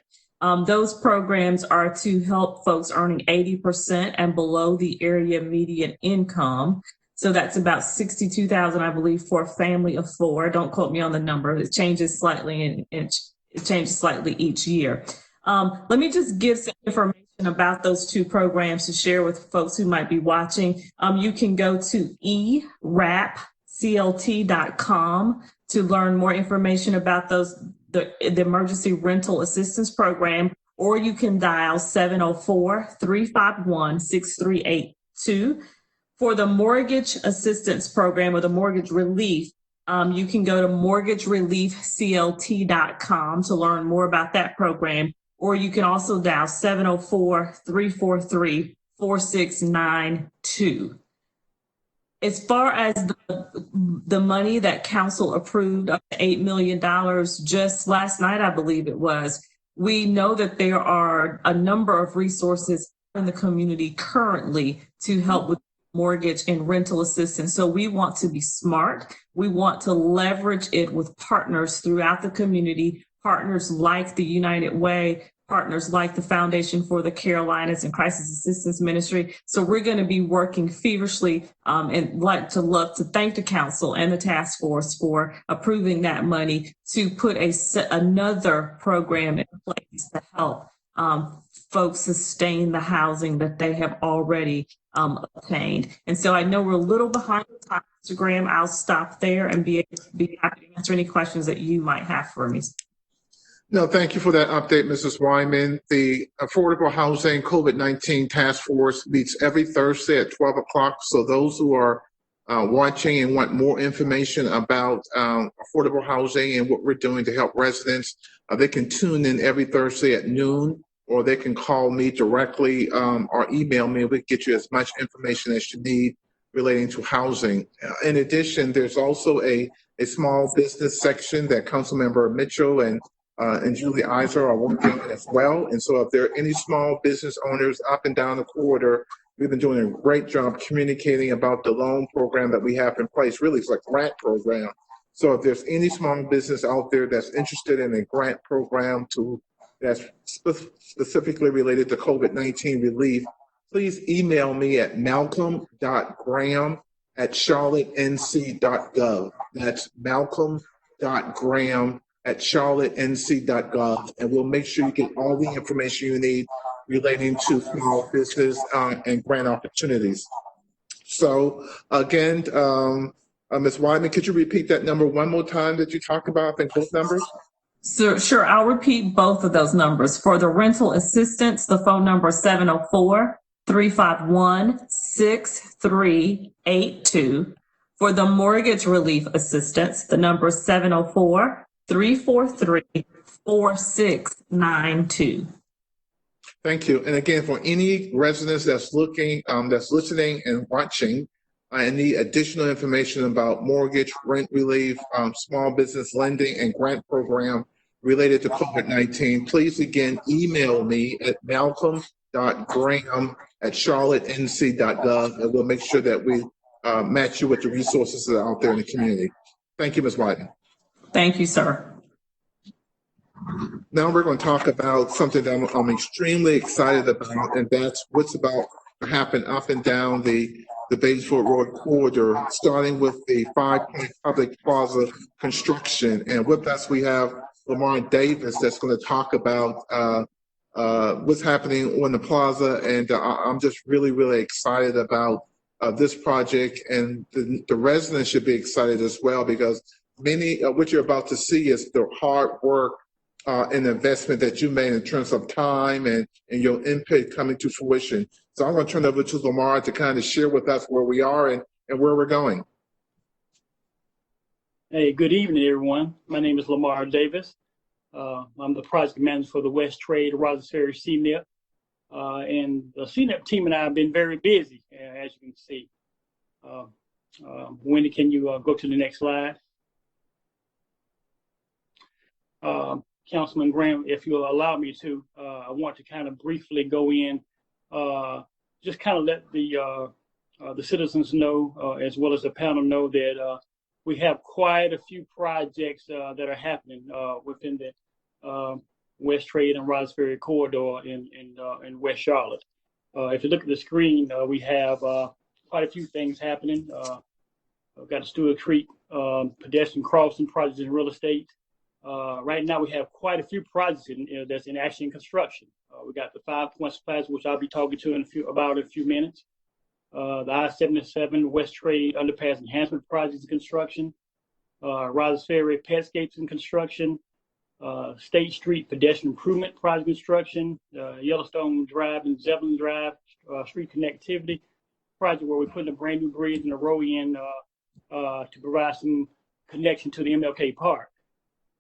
Those programs are to help folks earning 80% and below the area median income. So that's about $62,000, I believe, for a family of 4. Don't quote me on the number. It changes slightly, and it changes slightly each year. Let me just give some information about those 2 programs to share with folks who might be watching. You can go to erapclt.com to learn more information about the emergency rental assistance program, or you can dial 704-351-6382. For the mortgage assistance program or the mortgage relief, you can go to mortgagereliefclt.com to learn more about that program, or you can also dial 704-343-4692. As far as the money that council approved, up to $8 million just last night, I believe it was, we know that there are a number of resources in the community currently to help with mortgage and rental assistance. So we want to be smart. We want to leverage it with partners throughout the community, partners like the United Way, partners like the Foundation for the Carolinas and Crisis Assistance Ministry. So we're going to be working feverishly and love to thank the council and the task force for approving that money to put another program in place to help folks sustain the housing that they have already obtained. And so I know we're a little behind time, Mr. Graham. I'll stop there and be happy to answer any questions that you might have for me. No, thank you for that update, Mrs. Wyman. The Affordable Housing COVID-19 Task Force meets every Thursday at 12 o'clock. So those who are watching and want more information about affordable housing and what we're doing to help residents, they can tune in every Thursday at noon, or they can call me directly or email me. We can get you as much information as you need relating to housing. In addition, there's also a small business section that Councilmember Mitchell and Julie Iser are working as well. And so if there are any small business owners up and down the corridor, we've been doing a great job communicating about the loan program that we have in place. Really, it's like a grant program. So if there's any small business out there that's interested in a grant program that's specifically related to COVID-19 relief, please email me at malcolm.graham@charlottenc.gov. That's malcolm.graham@charlottenc.gov, and we'll make sure you get all the information you need relating to small business and grant opportunities. So again, Ms. Wyman, could you repeat that number one more time that you talked about? I think both numbers. So, sure, I'll repeat both of those numbers. For the rental assistance, the phone number is 704-351-6382. For the mortgage relief assistance, the number is 704-343-4692. Thank you. And again, for any residents that's looking, that's listening and watching, and need additional information about mortgage, rent relief, small business lending, and grant program related to COVID-19, please again email me at malcolm.graham@charlottenc.gov, and we'll make sure that we match you with the resources that are out there in the community. Thank you, Ms. Wyden. Thank you, sir. Now we're going to talk about something that I'm extremely excited about, and that's what's about to happen up and down the Batesville Road corridor, starting with the 5 Point Public Plaza construction. And with us, we have Lamar Davis that's going to talk about what's happening on the plaza. And I'm just really, really excited about this project, and the residents should be excited as well, because many of what you're about to see is the hard work and investment that you made in terms of time and your input coming to fruition. So I'm going to turn it over to Lamar to kind of share with us where we are and where we're going. Hey, good evening, everyone. My name is Lamar Davis. I'm the project manager for the West Trade Rogers Ferry CNIP. And the CNIP team and I have been very busy, as you can see. Wendy, can you go to the next slide? Councilman Graham, if you'll allow me to, I want to kind of briefly go in, just kind of let the citizens know, as well as the panel know, that we have quite a few projects that are happening within the West Trade and Rogers Ferry corridor in West Charlotte. If you look at the screen, we have quite a few things happening. We've got the Stewart Creek pedestrian crossing projects in real estate. Right now, we have quite a few projects that's in action construction. We got the 5 Points Plaza, which I'll be talking to in a few minutes. The I-77 West Trade Underpass Enhancement Projects in construction. Rogers Ferry Petscapes in construction. State Street Pedestrian Improvement Project construction. Yellowstone Drive and Zebulon Drive street connectivity. project where we're putting a brand new bridge and a road in to provide some connection to the MLK Park.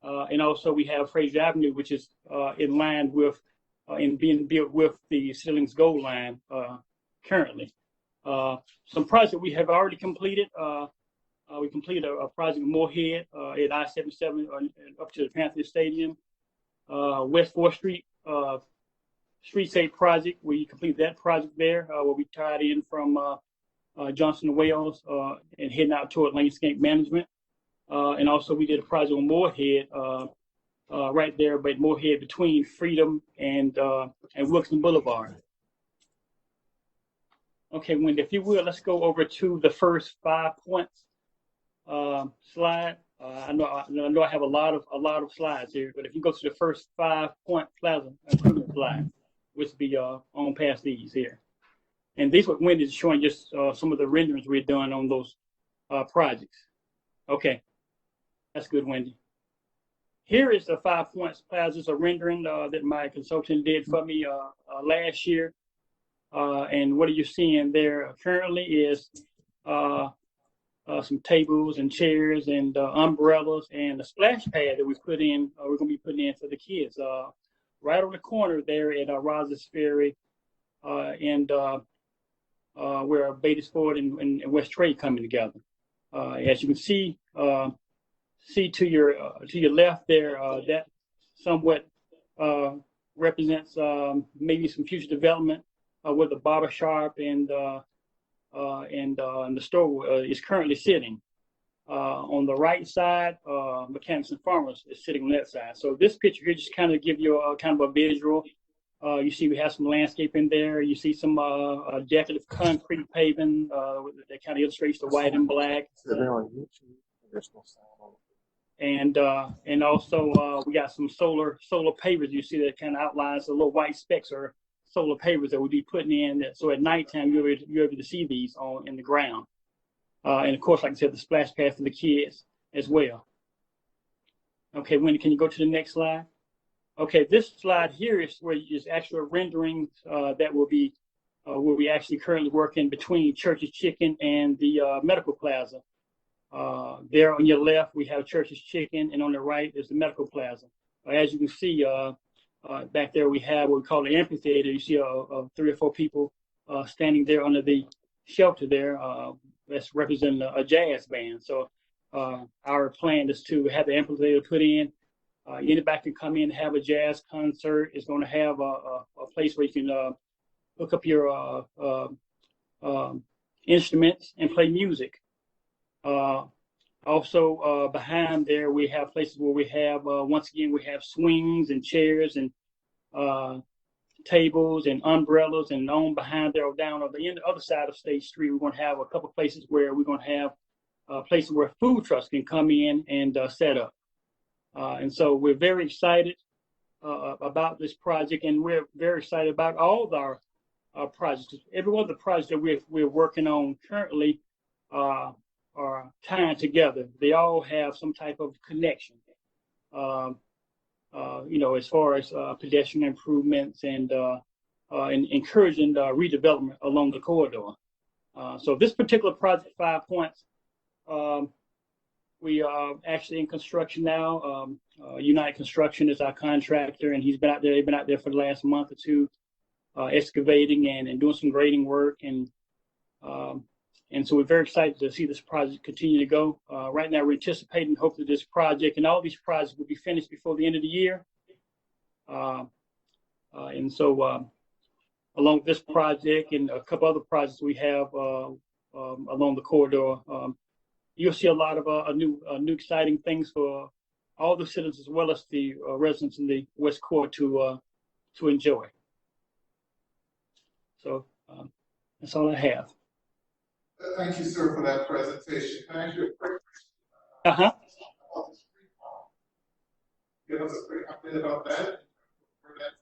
And also we have Fraser Avenue, which is in line with and being built with the Ceilings Gold Line currently. Some projects we have already completed. We completed a project in Moorhead at I-77 up to the Panthers Stadium. West 4th Street Streetscape project, we completed that project there where we tied in from Johnson & Wales and heading out toward landscape management. And also we did a project on Moorhead right there, but Moorhead between Freedom and Wilson Boulevard. Okay, Wendy, if you will, let's go over to the first 5 points slide. I know I have a lot of slides here, but if you go to the first 5-point plaza improvement slide, which will be on past these here. And these what Wendy is showing just some of the renderings we've done on those projects. Okay, that's good, Wendy. Here is the 5 points plazas, a rendering that my consultant did for me last year. And what are you seeing there currently is some tables and chairs and umbrellas and a splash pad that we put in, we're going to be putting in for the kids. Right on the corner there at Rogers Ferry and where Beattisford and West Trade coming together. As you can see to your left there, that somewhat represents maybe some future development where the barber shop and the store is currently sitting. On the right side, Mechanics and Farmers is sitting on that side. So this picture here just kind of give you a kind of a visual. You see we have some landscape in there. You see some decorative concrete paving that kind of illustrates the white and black. And also we got some solar pavers. You see that kind of outlines the little white specks or solar pavers that we'll be putting in. So at nighttime you're able to see these in the ground. And of course, like I said, the splash pad for the kids as well. Okay, Wendy, can you go to the next slide? Okay, this slide here is where is actual renderings that will be where we actually currently working between Church's Chicken and the Medical Plaza. There on your left, we have Church's Chicken, and on the right is the Medical Plaza. As you can see, back there we have what we call the amphitheater. You see 3 or 4 people standing there under the shelter there. That's representing a jazz band. So our plan is to have the amphitheater put in. Anybody can come in and have a jazz concert. It's going to have a place where you can hook up your instruments and play music. Also, behind there, we have places where we have, once again, we have swings and chairs and tables and umbrellas, and on behind there or down on the other side of State Street, we're going to have a couple of places where we're going to have places where food trucks can come in and set up. And so we're very excited about this project, and we're very excited about all of our projects. Every one of the projects that we're working on currently are tying together. They all have some type of connection. As far as pedestrian improvements and encouraging redevelopment along the corridor. So this particular project, 5 points, we are actually in construction now. United Construction is our contractor, and he's been out there. They've been out there for the last month or two, excavating and doing some grading work, and so we're very excited to see this project continue to go. Right now, we're anticipating, hopefully, this project and all these projects will be finished before the end of the year. And so, along with this project and a couple other projects we have along the corridor, you'll see a lot of new exciting things for all the citizens as well as the residents in the West Core to enjoy. So that's all I have. Thank you, sir, for that presentation. Can I ask you a quick Uh-huh. Give us a quick update about that. Where that's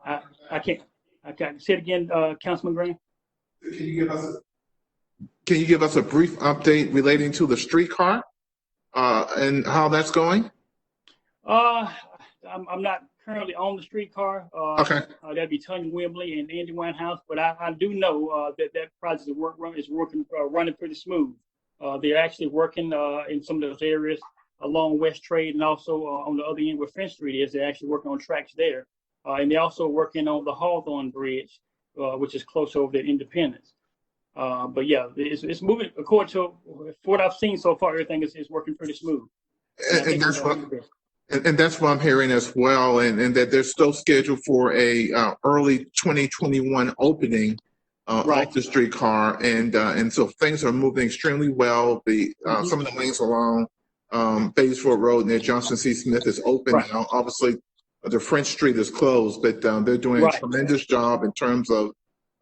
at. I can't say it again, Councilman Graham. Can you give us a brief update relating to the streetcar and how that's going? I'm not currently on the streetcar. Okay. That'd be Tanya Wembley and Andy Winehouse, but I do know that project is working running pretty smooth. They're actually working in some of those areas along West Trade and also on the other end where French Street is. They're actually working on tracks there, and they're also working on the Hawthorne Bridge, which is close over to Independence. But yeah, it's moving according to what I've seen so far. Everything is working pretty smooth. And that's what I'm hearing as well, and that they're still scheduled for a early 2021 opening Right. of the streetcar, and so things are moving extremely well. The some of the lanes along Batesford Road near Johnson C. Smith is open Right. now. Obviously, the French Street is closed, but they're doing a Right. tremendous job in terms of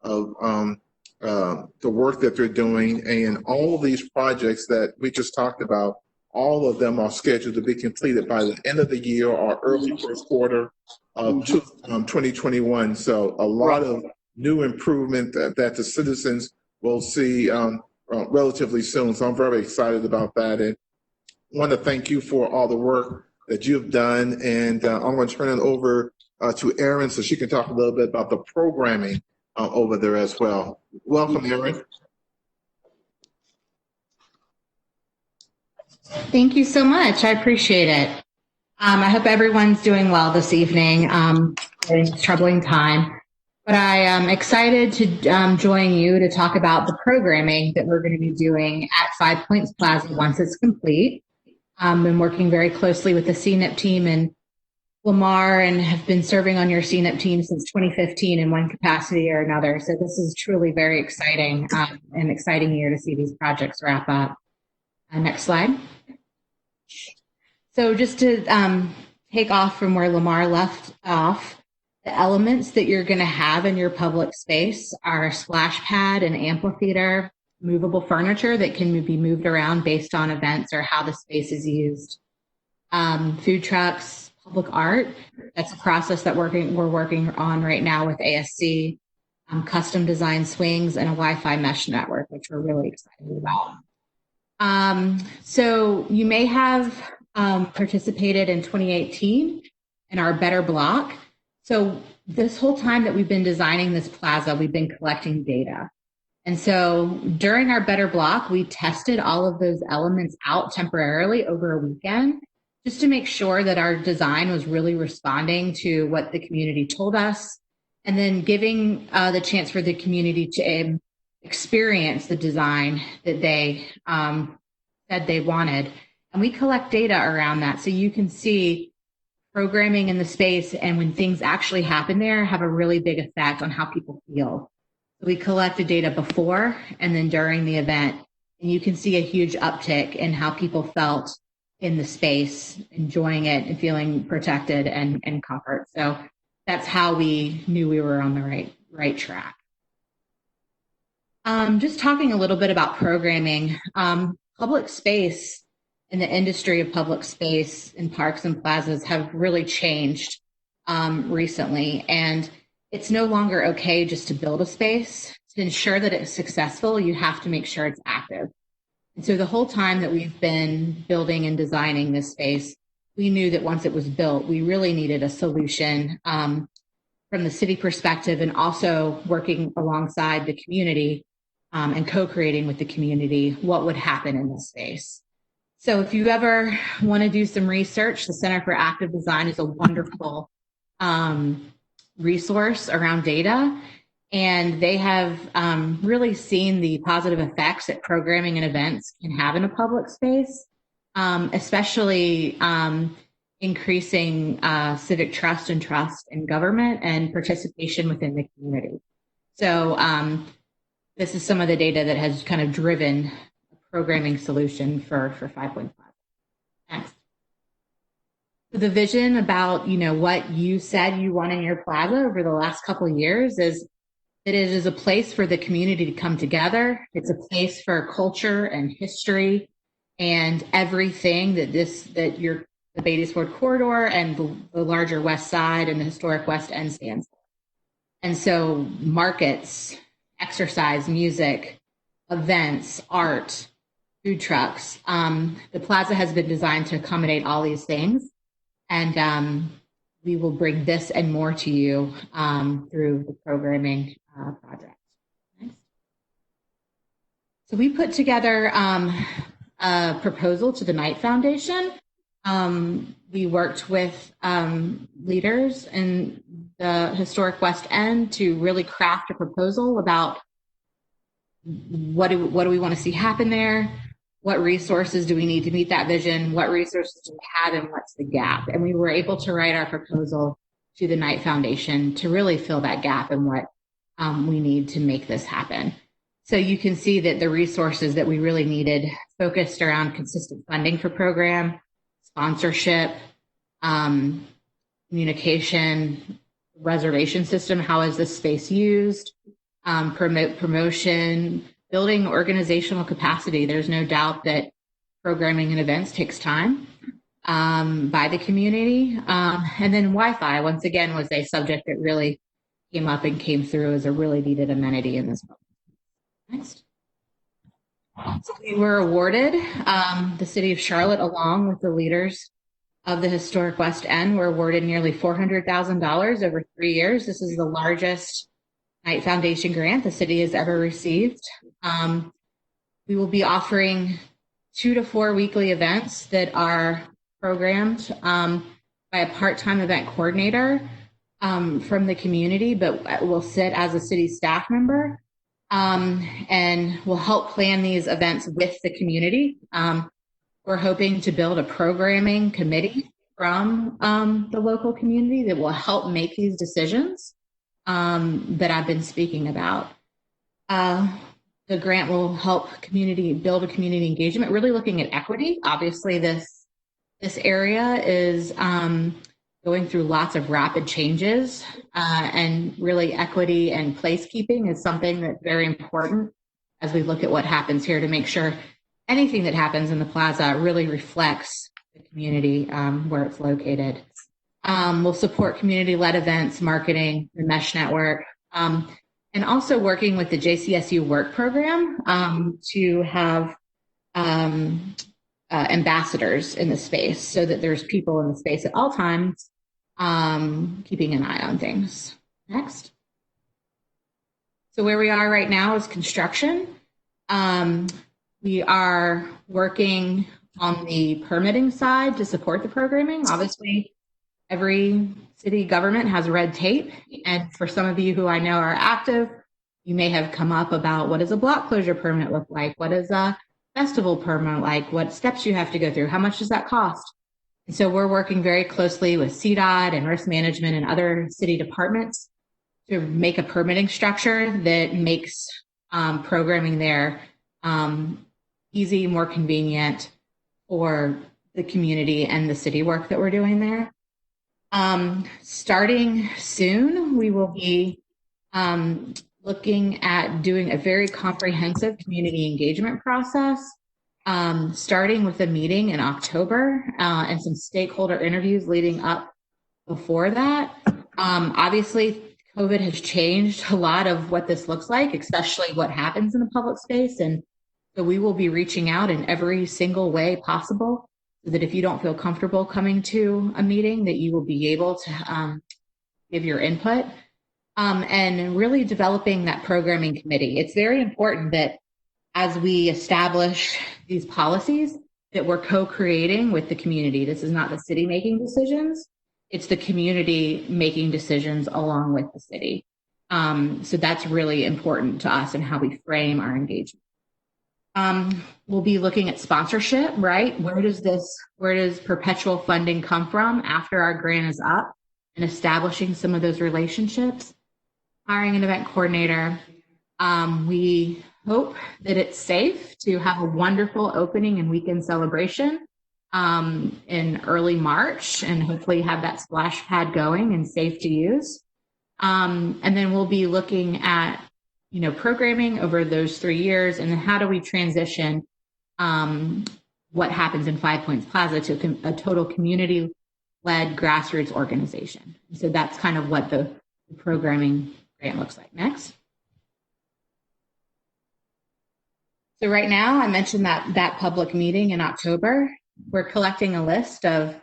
the work that they're doing, and all of these projects that we just talked about. All of them are scheduled to be completed by the end of the year or early first quarter of 2021. So a lot of new improvement that the citizens will see relatively soon. So I'm very excited about that, and want to thank you for all the work that you've done. And I'm going to turn it over to Erin so she can talk a little bit about the programming over there as well. Welcome, Erin. Thank you so much. I appreciate it. I hope everyone's doing well this evening. It's a troubling time, but I am excited to join you to talk about the programming that we're going to be doing at Five Points Plaza once it's complete. Been working very closely with the CNIP team and Lamar, and have been serving on your CNIP team since 2015 in one capacity or another. So this is truly very exciting, an exciting year to see these projects wrap up. Next slide. So just to take off from where Lamar left off, the elements that you're going to have in your public space are a splash pad, an amphitheater, movable furniture that can be moved around based on events or how the space is used, food trucks, public art. That's a process that we're working on right now with ASC, custom design swings, and a Wi-Fi mesh network, which we're really excited about. So you may have participated in 2018 in our Better Block. So this whole time that we've been designing this plaza, we've been collecting data. And so during our Better Block, we tested all of those elements out temporarily over a weekend, just to make sure that our design was really responding to what the community told us, and then giving the chance for the community to experience the design that they said they wanted. And we collect data around that, so you can see programming in the space, and when things actually happen there, have a really big effect on how people feel. So we collected data before and then during the event, and you can see a huge uptick in how people felt in the space, enjoying it and feeling protected and comfort. So that's how we knew we were on the right track. Just talking a little bit about programming, public space and the industry of public space in parks and plazas have really changed recently. And it's no longer okay just to build a space. To ensure that it's successful, you have to make sure it's active. And so the whole time that we've been building and designing this space, we knew that once it was built, we really needed a solution from the city perspective, and also working alongside the community and co-creating with the community what would happen in this space. So if you ever want to do some research, the Center for Active Design is a wonderful resource around data. And they have really seen the positive effects that programming and events can have in a public space, especially increasing civic trust and trust in government and participation within the community. So this is some of the data that has kind of driven a programming solution for 5.5. Next. So the vision about, what you said you want in your plaza over the last couple of years is that it is a place for the community to come together. It's a place for culture and history and everything that the Batesford corridor and the larger West Side and the historic West End stands for. And so markets, exercise, music, events, art, food trucks. The plaza has been designed to accommodate all these things. And we will bring this and more to you through the programming project. Next. So we put together a proposal to the Knight Foundation. We worked with leaders in the historic West End to really craft a proposal about what do we want to see happen there, what resources do we need to meet that vision, what resources do we have, and what's the gap. And we were able to write our proposal to the Knight Foundation to really fill that gap and what we need to make this happen. So you can see that the resources that we really needed focused around consistent funding for program, sponsorship, communication, reservation system, how is this space used, promotion, building organizational capacity. There's no doubt that programming and events takes time by the community. And then Wi-Fi, once again, was a subject that really came up and came through as a really needed amenity in this moment. Next. So we were awarded, the city of Charlotte, along with the leaders of the historic West End, were awarded nearly $400,000 over 3 years. This is the largest Knight Foundation grant the city has ever received. We will be offering 2 to 4 weekly events that are programmed by a part-time event coordinator from the community, but will sit as a city staff member and will help plan these events with the community. We're hoping to build a programming committee from the local community that will help make these decisions that I've been speaking about. The grant will help build a community engagement, really looking at equity. Obviously, this area is going through lots of rapid changes, and really equity and placekeeping is something that's very important as we look at what happens here to make sure anything that happens in the plaza really reflects the community where it's located. We'll support community-led events, marketing, the Mesh Network, and also working with the JCSU Work Program to have ambassadors in the space so that there's people in the space at all times keeping an eye on things. Next. So where we are right now is construction. We are working on the permitting side to support the programming. Obviously, every city government has red tape. And for some of you who I know are active, you may have come up about what does a block closure permit look like? What is a festival permit like? What steps you have to go through? How much does that cost? And so we're working very closely with CDOT and risk management and other city departments to make a permitting structure that makes programming there easy, more convenient for the community and the city work that we're doing there. Starting soon, we will be looking at doing a very comprehensive community engagement process, starting with a meeting in October and some stakeholder interviews leading up before that. Obviously, COVID has changed a lot of what this looks like, especially what happens in the public space. And so we will be reaching out in every single way possible so that if you don't feel comfortable coming to a meeting, that you will be able to give your input. And really developing that programming committee. It's very important that as we establish these policies, that we're co-creating with the community. This is not the city making decisions. It's the community making decisions along with the city. So that's really important to us and how we frame our engagement. We'll be looking at sponsorship, right? Where does perpetual funding come from after our grant is up, and establishing some of those relationships. Hiring an event coordinator. We hope that it's safe to have a wonderful opening and weekend celebration in early March, and hopefully have that splash pad going and safe to use. And then we'll be looking at, programming over those 3 years, and then how do we transition what happens in Five Points Plaza to a total community-led grassroots organization. So that's kind of what the programming grant looks like. Next. So right now, I mentioned that public meeting in October. We're collecting a list of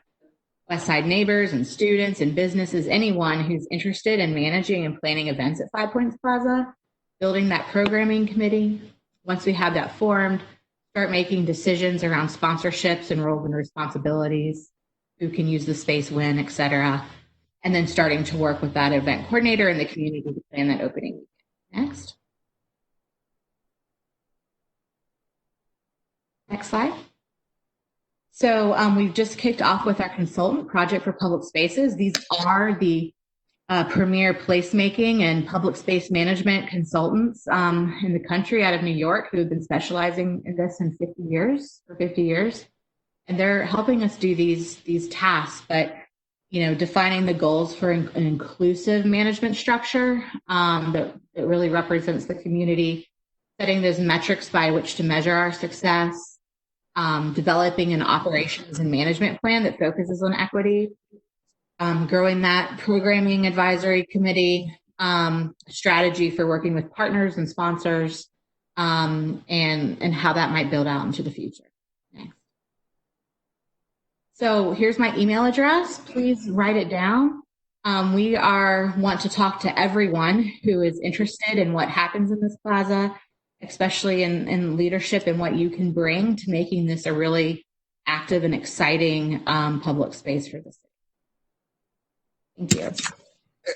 West Side neighbors and students and businesses, anyone who's interested in managing and planning events at Five Points Plaza, building that programming committee. Once we have that formed, start making decisions around sponsorships and roles and responsibilities, who can use the space when, et cetera. And then starting to work with that event coordinator and the community to plan that opening weekend. Next. Next slide. So we've just kicked off with our consultant project for public spaces. These are the premier placemaking and public space management consultants in the country out of New York who have been specializing in this for 50 years. And they're helping us do these tasks, but defining the goals for an inclusive management structure that really represents the community, setting those metrics by which to measure our success, developing an operations and management plan that focuses on equity, growing that programming advisory committee, strategy for working with partners and sponsors, and how that might build out into the future. Next. So here's my email address. Please write it down. We want to talk to everyone who is interested in what happens in this plaza, especially in leadership and what you can bring to making this a really active and exciting public space for the city. Thank you.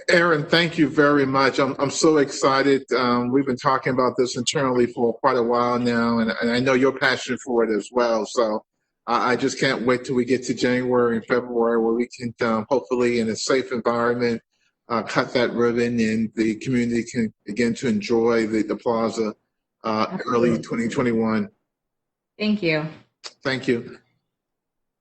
Erin, thank you very much. I'm so excited. We've been talking about this internally for quite a while now, and I know you're passionate for it as well. So I just can't wait till we get to January and February where we can hopefully in a safe environment cut that ribbon and the community can begin to enjoy the plaza early 2021. Thank you. Thank you.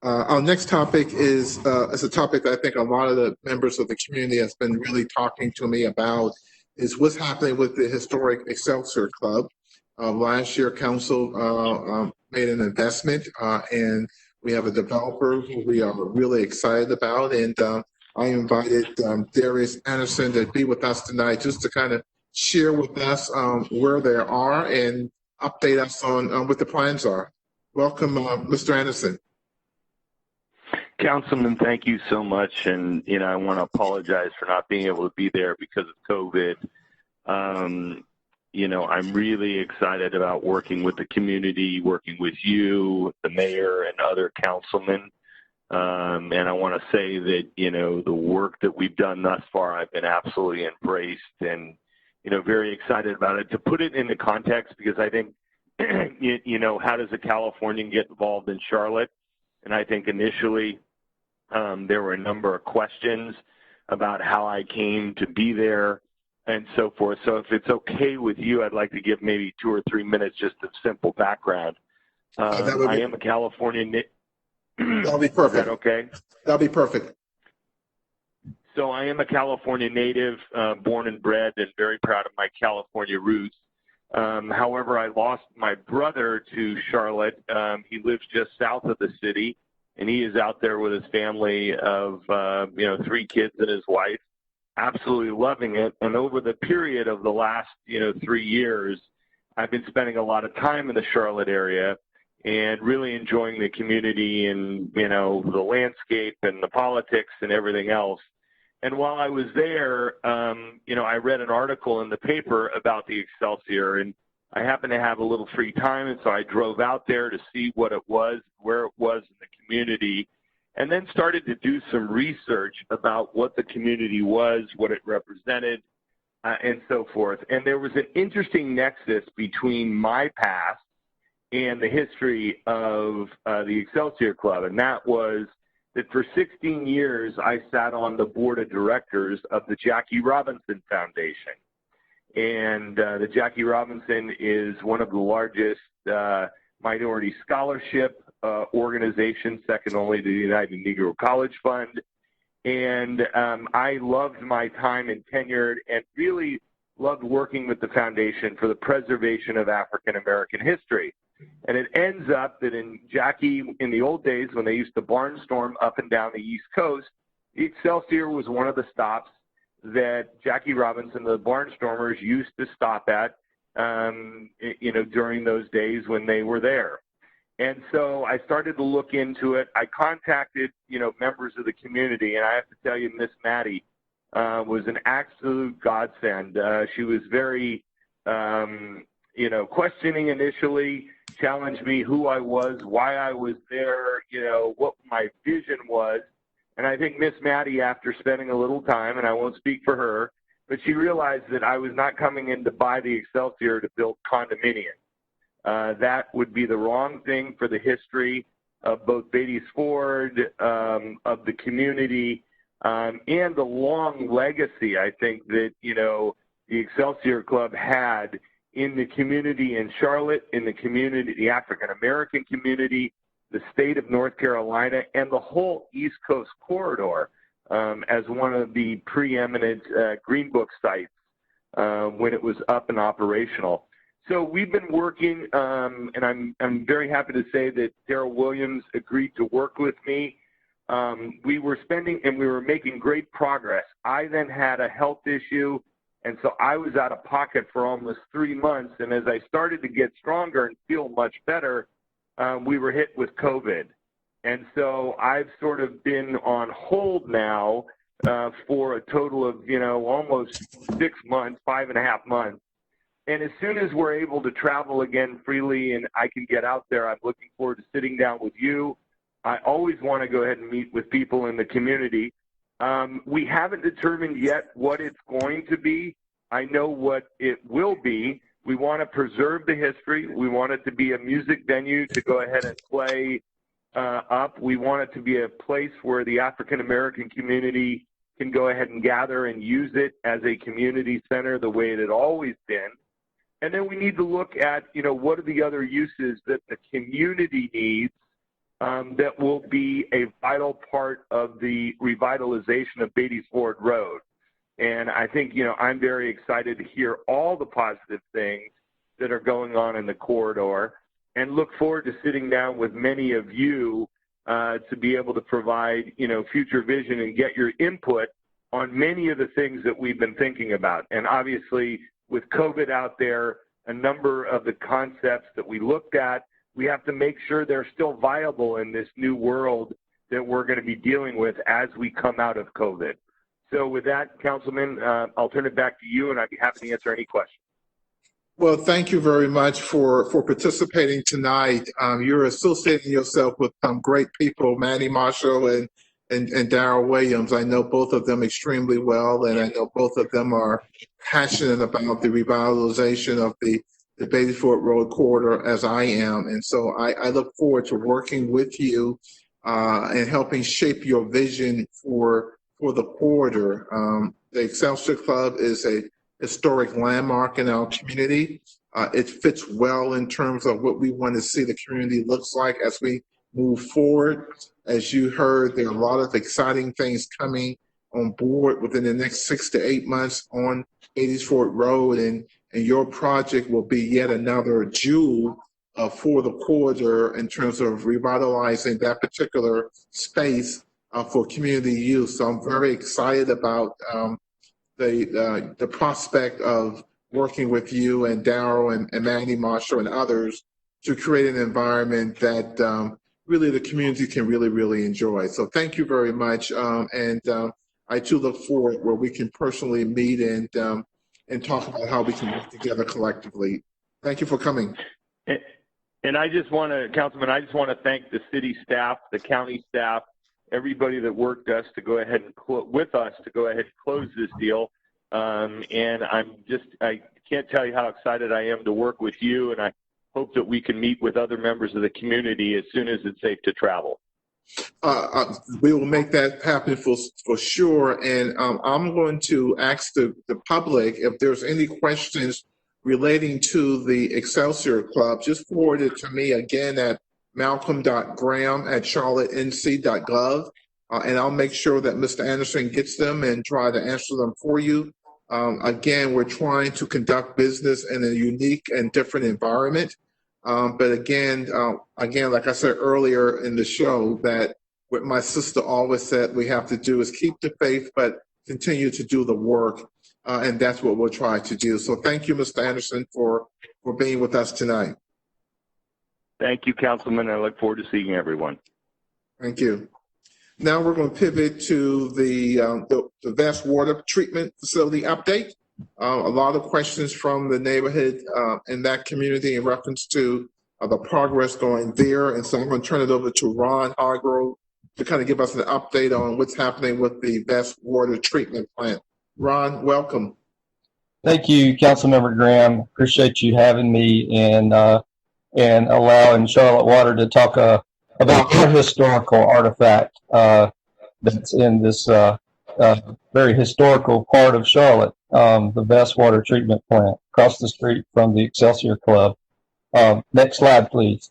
Our next topic is a topic that I think a lot of the members of the community has been really talking to me about is what's happening with the historic Excelsior Club. Last year, council made an investment and we have a developer who we are really excited about. And I invited Darius Anderson to be with us tonight just to kind of share with us where they are and update us on what the plans are. Welcome, Mr. Anderson. Councilman, thank you so much. And, I want to apologize for not being able to be there because of COVID. I'm really excited about working with the community, working with you, the mayor, and other councilmen. And I want to say that, the work that we've done thus far, I've been absolutely embraced and, very excited about it. To put it into context, because I think, how does a Californian get involved in Charlotte? And I think initially there were a number of questions about how I came to be there and so forth. So if it's okay with you, I'd like to give maybe 2 or 3 minutes just of simple background. I am a Californian. That'll be perfect. Is that okay? That'll be perfect. So I am a California native, born and bred, and very proud of my California roots. However, I lost my brother to Charlotte. He lives just south of the city, and he is out there with his family of, 3 kids and his wife, absolutely loving it. And over the period of the last, 3 years, I've been spending a lot of time in the Charlotte area and really enjoying the community and, the landscape and the politics and everything else. And while I was there, I read an article in the paper about the Excelsior, and I happened to have a little free time, and so I drove out there to see what it was, where it was in the community, and then started to do some research about what the community was, what it represented, and so forth. And there was an interesting nexus between my past and the history of the Excelsior Club, and that was that for 16 years, I sat on the board of directors of the Jackie Robinson Foundation. And the Jackie Robinson is one of the largest minority scholarship organizations, second only to the United Negro College Fund. And I loved my time and tenured and really loved working with the foundation for the preservation of African American history. And it ends up that in Jackie, in the old days when they used to barnstorm up and down the East Coast, the Excelsior was one of the stops that Jackie Robinson, the barnstormers, used to stop at, during those days when they were there. And so I started to look into it. I contacted, members of the community, and I have to tell you, Miss Maddie was an absolute godsend. She was very, questioning initially, challenged me who I was, why I was there, what my vision was. And I think Miss Maddie, after spending a little time, and I won't speak for her, but she realized that I was not coming in to buy the Excelsior to build condominiums. That would be the wrong thing for the history of both Beatties Ford, of the community, and the long legacy, I think, that, the Excelsior Club had in the community in Charlotte, in the community, the African-American community, the state of North Carolina, and the whole East Coast corridor as one of the preeminent Green Book sites when it was up and operational. So we've been working, and I'm very happy to say that Darrell Williams agreed to work with me. We were spending, and we were making great progress. I then had a health issue, and so I was out of pocket for almost 3 months. And as I started to get stronger and feel much better, we were hit with COVID. And so I've sort of been on hold now for a total of, almost 6 months, 5.5 months. And as soon as we're able to travel again freely and I can get out there, I'm looking forward to sitting down with you. I always want to go ahead and meet with people in the community. We haven't determined yet what it's going to be. I know what it will be. We want to preserve the history. We want it to be a music venue to go ahead and play up. We want it to be a place where the African-American community can go ahead and gather and use it as a community center the way it had always been. And then we need to look at, what are the other uses that the community needs that will be a vital part of the revitalization of Beatties Ford Road. And I think, I'm very excited to hear all the positive things that are going on in the corridor and look forward to sitting down with many of you to be able to provide, future vision and get your input on many of the things that we've been thinking about. And obviously, with COVID out there, a number of the concepts that we looked at, we have to make sure they're still viable in this new world that we're going to be dealing with as we come out of COVID. So with that, Councilman, I'll turn it back to you, and I'd be happy to answer any questions. Well, thank you very much for participating tonight. You're associating yourself with some great people, Manny Marshall and Darrell Williams. I know both of them extremely well, and I know both of them are passionate about the revitalization of the Beatties Ford Road corridor, as I am. And so I look forward to working with you and helping shape your vision for the corridor. The Excelsior Club is a historic landmark in our community. It fits well in terms of what we want to see the community looks like as we move forward. As you heard, there are a lot of exciting things coming on board within the next 6 to 8 months on Beatties Ford Road, and your project will be yet another jewel for the corridor in terms of revitalizing that particular space for community use. So I'm very excited about the prospect of working with you and Darrell and Manny Marshall and others to create an environment that really the community can really enjoy. So thank you very much. I too look forward where we can personally meet and talk about how we can work together collectively. Thank you for coming. And I just want to, Councilman, I just want to thank the city staff, the county staff, everybody that worked us to go ahead and with us to go ahead and close this deal. And I can't tell you how excited I am to work with you, and I hope that we can meet with other members of the community as soon as it's safe to travel. We will make that happen for sure. And I'm going to ask the public if there's any questions relating to the Excelsior Club. Just forward it to me again at malcolm.graham@charlottenc.gov. And I'll make sure that Mr. Anderson gets them and try to answer them for you. Again, we're trying to conduct business in a unique and different environment. But again, like I said earlier in the show, that what my sister always said we have to do is keep the faith, but continue to do the work. And that's what we'll try to do. So thank you, Mr. Anderson, for being with us tonight. Thank you, Councilman. I look forward to seeing everyone. Thank you. Now we're going to pivot to the vast water treatment facility update. A lot of questions from the neighborhood in that community in reference to the progress going there. And so I'm going to turn it over to Ron Hargrove to kind of give us an update on what's happening with the vast water treatment plant. Ron, welcome. Thank you, Councilmember Graham. Appreciate you having me and allowing Charlotte Water to talk about our historical artifact that's in this very historical part of Charlotte, the vast water treatment plant across the street from the Excelsior Club. Next slide, please.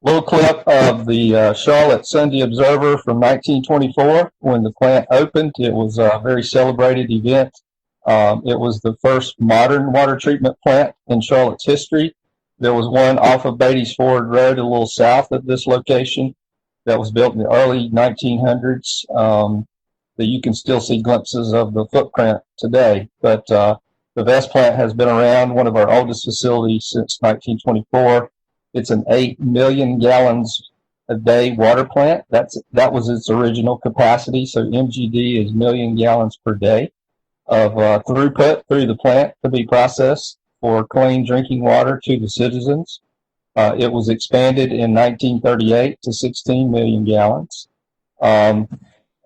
Little clip of the Charlotte Sunday Observer from 1924 when the plant opened. It was a very celebrated event. It was the first modern water treatment plant in Charlotte's history. There was one off of Beatty's Ford Road, a little south of this location, that was built in the early 1900s. That you can still see glimpses of the footprint today. But the vast plant has been around, one of our oldest facilities since 1924. It's an 8 million gallons a day water plant. That was its original capacity. So MGD is million gallons per day of throughput through the plant to be processed for clean drinking water to the citizens. It was expanded in 1938 to 16 million gallons. Not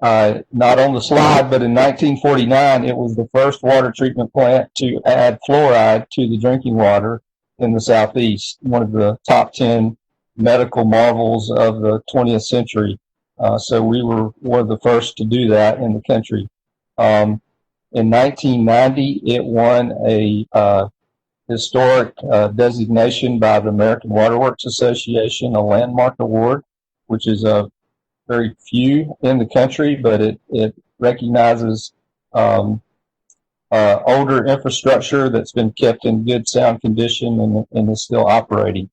on the slide, but in 1949, it was the first water treatment plant to add fluoride to the drinking water in the Southeast, one of the top 10 medical marvels of the 20th century. So we were one of the first to do that in the country. In 1990, it won a historic designation by the American Water Works Association, a landmark award, which is very few in the country, but it recognizes older infrastructure that's been kept in good sound condition and is still operating.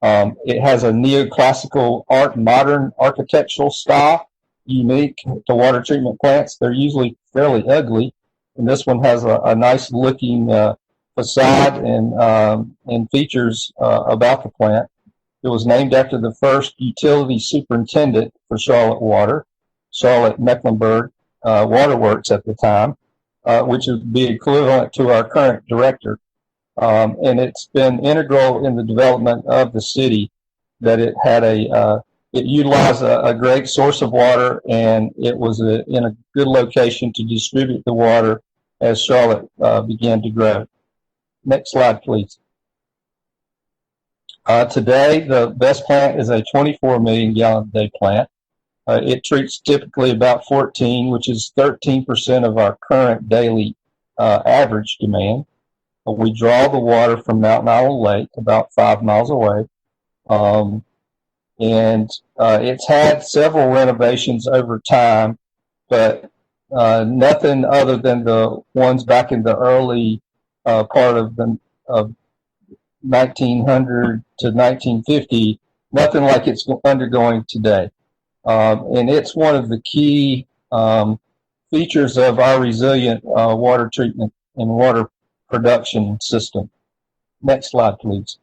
It has a neoclassical modern architectural style unique to water treatment plants. They're usually fairly ugly, and this one has a nice looking facade and features about the plant. It was named after the first utility superintendent for Charlotte Water, Charlotte Mecklenburg Waterworks at the time, which would be equivalent to our current director. And it's been integral in the development of the city that it had it utilized a great source of water, and it was in a good location to distribute the water as Charlotte began to grow. Next slide, please. Today, the Best plant is a 24 million gallon a day plant. It treats typically about 14, which is 13% of our current daily average demand. We draw the water from Mountain Island Lake, about 5 miles away. And it's had several renovations over time, but nothing other than the ones back in the early part of 1900 to 1950, nothing like it's undergoing today. And it's one of the key features of our resilient water treatment and water production system. Next slide, please.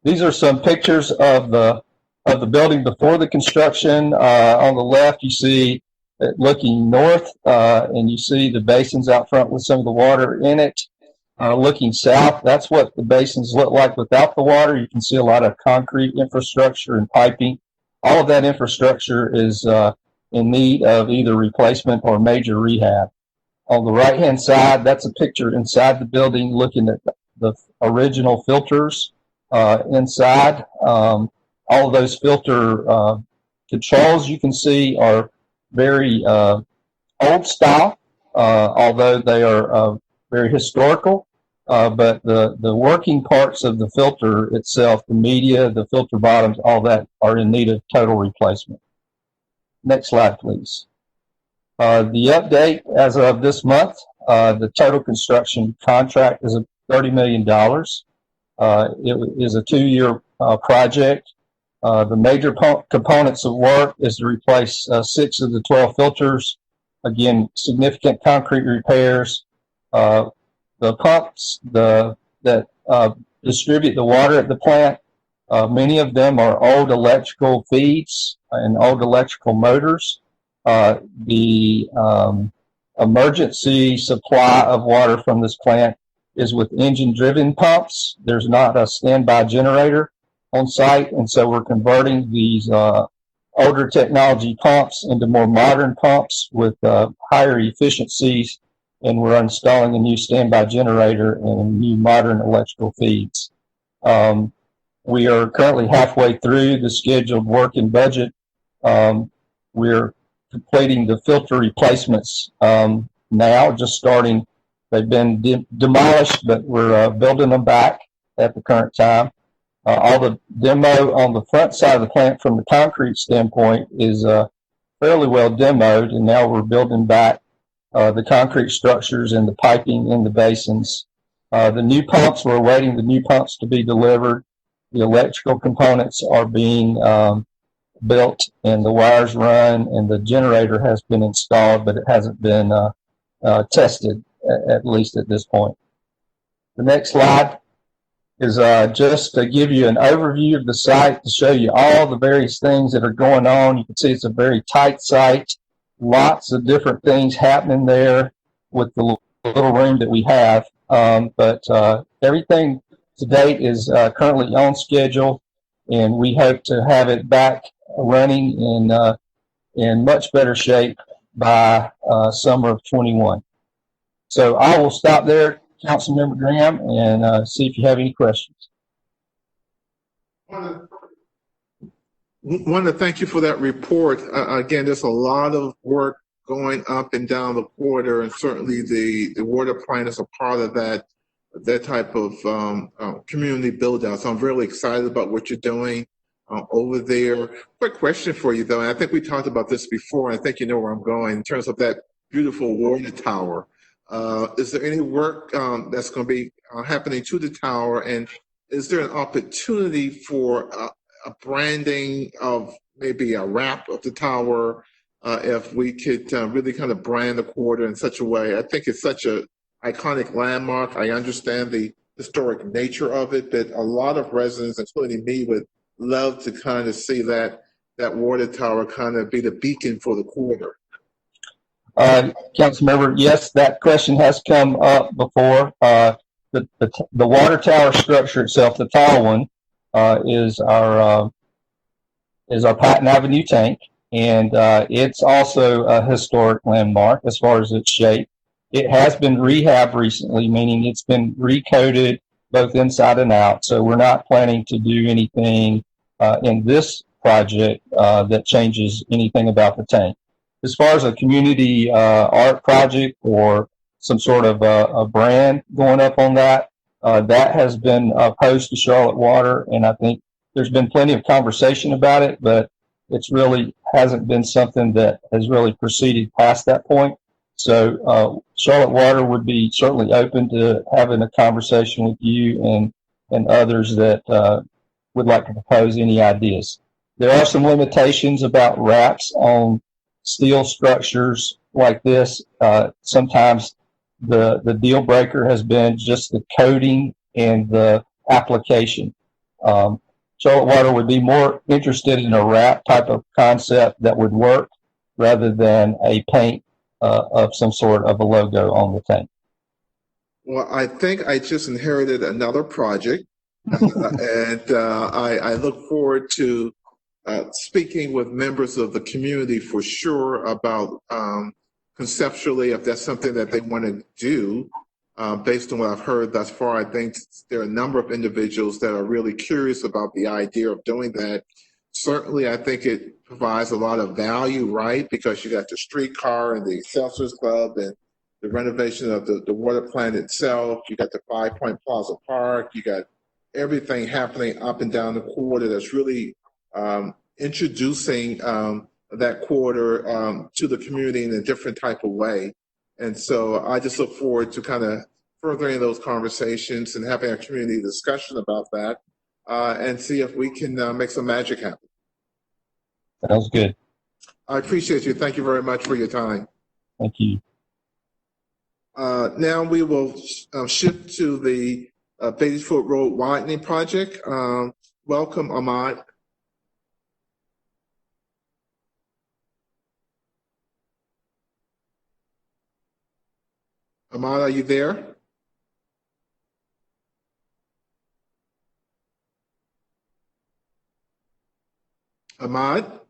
These are some pictures of the building before the construction. On the left, you see it looking north, and you see the basins out front with some of the water in it. Looking south, that's what the basins look like without the water. You can see a lot of concrete infrastructure and piping. All of that infrastructure is in need of either replacement or major rehab. On the right-hand side, that's a picture inside the building looking at the original filters inside. All of those filter controls you can see are very old style, although they are very historical. But the working parts of the filter itself, the media, the filter bottoms, all that are in need of total replacement. Next slide, please. The update as of this month, the total construction contract is $30 million. It is a 2-year project. The major components of work is to replace 6 of the 12 filters. Again, significant concrete repairs. The pumps that distribute the water at the plant. Many of them are old electrical feeds and old electrical motors. The emergency supply of water from this plant is with engine-driven pumps. There's not a standby generator on site, and so we're converting these older technology pumps into more modern pumps with higher efficiencies, and we're installing a new standby generator and new modern electrical feeds. We are currently halfway through the scheduled work and budget. We're completing the filter replacements now, just starting. They've been demolished, but we're building them back at the current time. All the demo on the front side of the plant from the concrete standpoint is fairly well demoed, and now we're building back the concrete structures and the piping in the basins. The new pumps, we're waiting the new pumps to be delivered. The electrical components are being built and the wires run, and the generator has been installed, but it hasn't been tested, at least at this point. The next slide is just to give you an overview of the site, to show you all the various things that are going on. You can see it's a very tight site, lots of different things happening there with the little room that we have. But everything to date is currently on schedule, and we hope to have it back running in much better shape by summer of 21. So I will stop there, Councilmember Graham, and see if you have any questions. I want to thank you for that report. Again, there's a lot of work going up and down the corridor, and certainly the water plant is a part of that type of community build out. So I'm really excited about what you're doing over there. Quick question for you though, and I think we talked about this before, and I think you know where I'm going in terms of that beautiful water tower. Is there any work that's going to be happening to the tower, and is there an opportunity for a branding of maybe a wrap of the tower if we could really kind of brand the corridor in such a way? I think it's such a iconic landmark. I understand the historic nature of it, but a lot of residents, including me, would love to kind of see that water tower kind of be the beacon for the corridor. Councilmember, yes, that question has come up before. The water tower structure itself, the tall one, is our Patton Avenue tank, and it's also a historic landmark as far as its shape. It has been rehabbed recently, meaning it's been recoated both inside and out. So we're not planning to do anything in this project that changes anything about the tank. As far as a community art project or some sort of a brand going up on that, that has been posed to Charlotte Water, and I think there's been plenty of conversation about it, but it's really hasn't been something that has really proceeded past that point. So Charlotte Water would be certainly open to having a conversation with you and others that would like to propose any ideas. There are some limitations about wraps on steel structures like this. Sometimes the deal breaker has been just the coating and the application. Charlotte Water would be more interested in a wrap type of concept that would work rather than a paint of some sort of a logo on the tank. Well, I think I just inherited another project, and I look forward to speaking with members of the community for sure about conceptually if that's something that they want to do. Based on what I've heard thus far, I think there are a number of individuals that are really curious about the idea of doing that. Certainly, I think it provides a lot of value, right? Because you got the streetcar and the Seltzers Club and the renovation of the water plant itself. You got the 5 Point Plaza Park. You got everything happening up and down the corridor that's really introducing that corridor to the community in a different type of way. And so I just look forward to kind of furthering those conversations and having a community discussion about that and see if we can make some magic happen. Sounds good. I appreciate you. Thank you very much for your time. Thank you. Now we will shift to the Beatty's Ford Road widening project. Welcome, Ahmad. Ahmad, are you there? Ahmad? All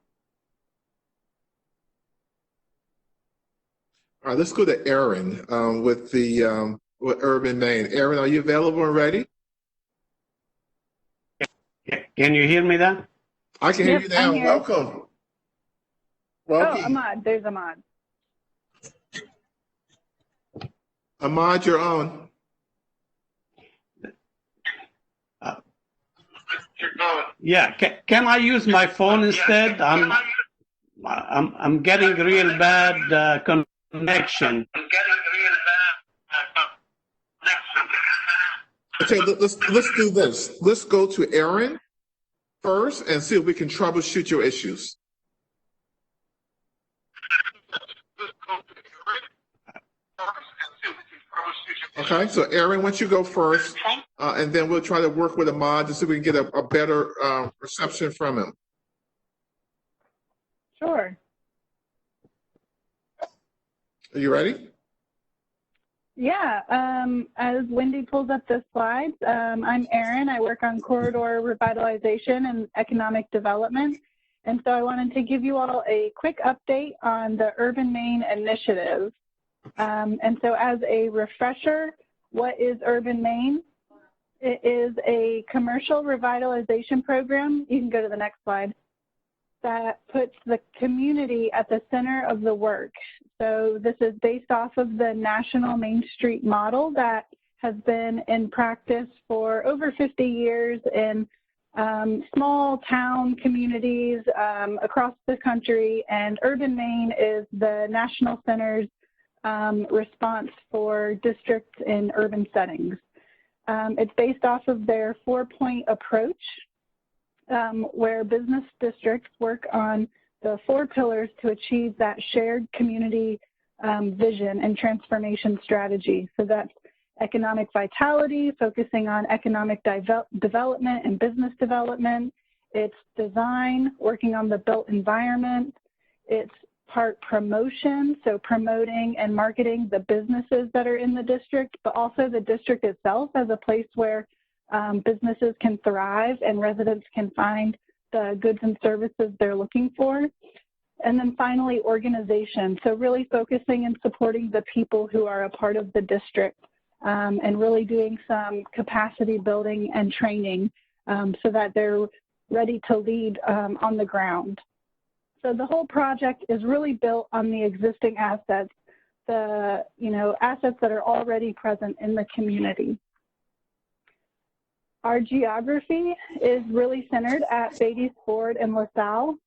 right, let's go to Aaron with Urban Maine. Aaron, are you available and ready? Can you hear me then? I can hear you now. I'm here. Welcome. Welcome. Oh, Ahmad. There's Ahmad. Ahmad, you're on. Yeah. Can I use my phone instead? I'm getting real bad connection. Okay, let's do this. Let's go to Aaron first and see if we can troubleshoot your issues. Okay, so Aaron, why don't you go first, and then we'll try to work with Ahmad to see if we can get a better reception from him. Sure. Are you ready? Yeah. As Wendy pulls up the slides, I'm Erin. I work on corridor revitalization and economic development. And so I wanted to give you all a quick update on the Urban Maine initiative. And so as a refresher, what is Urban Maine? It is a commercial revitalization program. You can go to the next slide. That puts the community at the center of the work. So this is based off of the national Main Street model that has been in practice for over 50 years in small town communities across the country. And Urban Maine is the national center's response for districts in urban settings. It's based off of their 4-point approach, where business districts work on the 4 pillars to achieve that shared community vision and transformation strategy. So that's economic vitality, focusing on economic development and business development. It's design, working on the built environment. It's part promotion, so promoting and marketing the businesses that are in the district, but also the district itself as a place where businesses can thrive and residents can find the goods and services they're looking for. And then finally, organization. So really focusing and supporting the people who are a part of the district and really doing some capacity building and training so that they're ready to lead on the ground. So the whole project is really built on the existing assets, the assets that are already present in the community. Our geography is really centered at Beatty's Ford and LaSalle.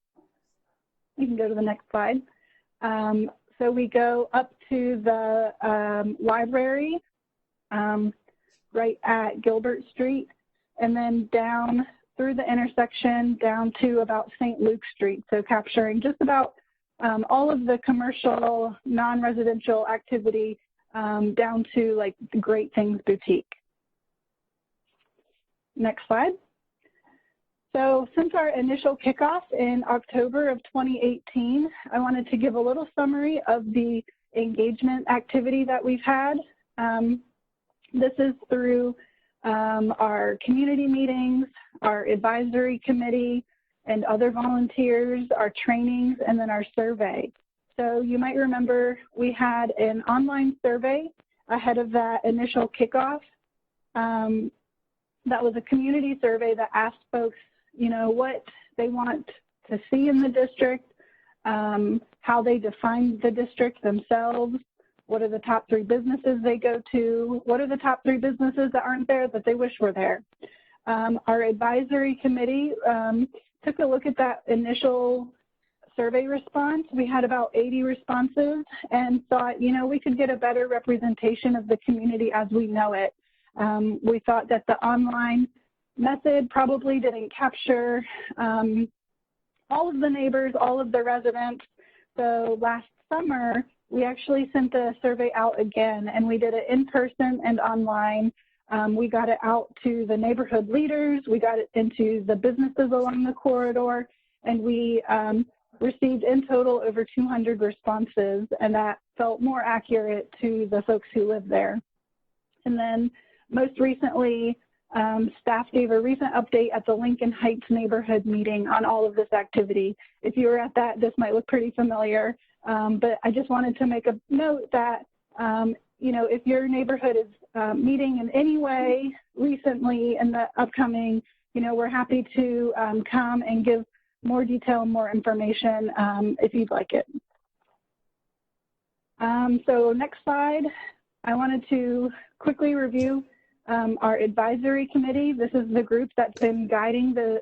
You can go to the next slide. So we go up to the library right at Gilbert Street, and then down through the intersection down to about St. Luke Street. So capturing just about all of the commercial, non-residential activity down to like the Great Things Boutique. Next slide. So since our initial kickoff in October of 2018, I wanted to give a little summary of the engagement activity that we've had. This is through our community meetings, our advisory committee, and other volunteers, our trainings, and then our survey. So you might remember we had an online survey ahead of that initial kickoff. That was a community survey that asked folks, what they want to see in the district, how they define the district themselves, what are the top 3 businesses they go to, what are the top 3 businesses that aren't there that they wish were there. Our advisory committee took a look at that initial survey response. We had about 80 responses and thought, we could get a better representation of the community as we know it. We thought that the online method probably didn't capture all of the neighbors, all of the residents. So last summer, we actually sent the survey out again, and we did it in person and online We got it out to the neighborhood leaders. We got it into the businesses along the corridor, and we received in total over 200 responses, and that felt more accurate to the folks who live there. And then most recently, staff gave a recent update at the Lincoln Heights neighborhood meeting on all of this activity. If you were at that, this might look pretty familiar, but I just wanted to make a note that, you know, if your neighborhood is meeting in any way recently in the upcoming, you know, we're happy to come and give more detail, more information if you'd like it. So next slide, I wanted to quickly review our advisory committee. This is the group that's been guiding the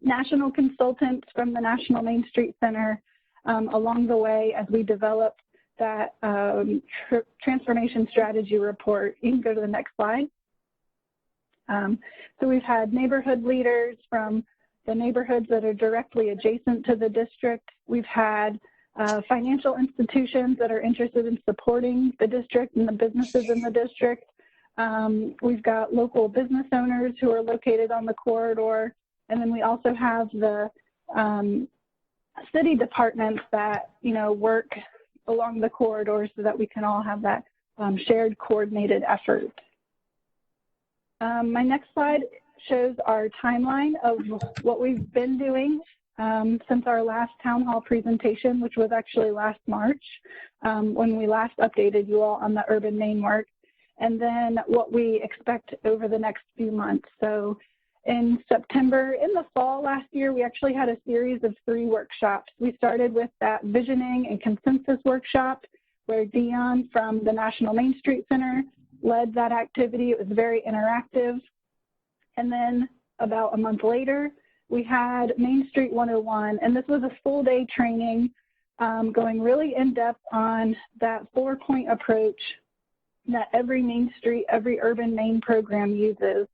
national consultants from the National Main Street Center along the way as we develop that transformation strategy report. You can go to the next slide. So we've had neighborhood leaders from the neighborhoods that are directly adjacent to the district. We've had financial institutions that are interested in supporting the district and the businesses in the district. We've got local business owners who are located on the corridor. And then we also have the city departments that, you know, work along the corridor so that we can all have that shared coordinated effort. My next slide shows our timeline of what we've been doing since our last town hall presentation, which was actually last March, when we last updated you all on the urban main work, and then what we expect over the next few months. So in September, in the fall last year, we actually had a series of 3 workshops. We started with that visioning and consensus workshop where Dion from the National Main Street Center led that activity. It was very interactive. And then about a month later, we had Main Street 101, and this was a full day training going really in depth on that 4-point approach that every Main Street, every urban Main program uses.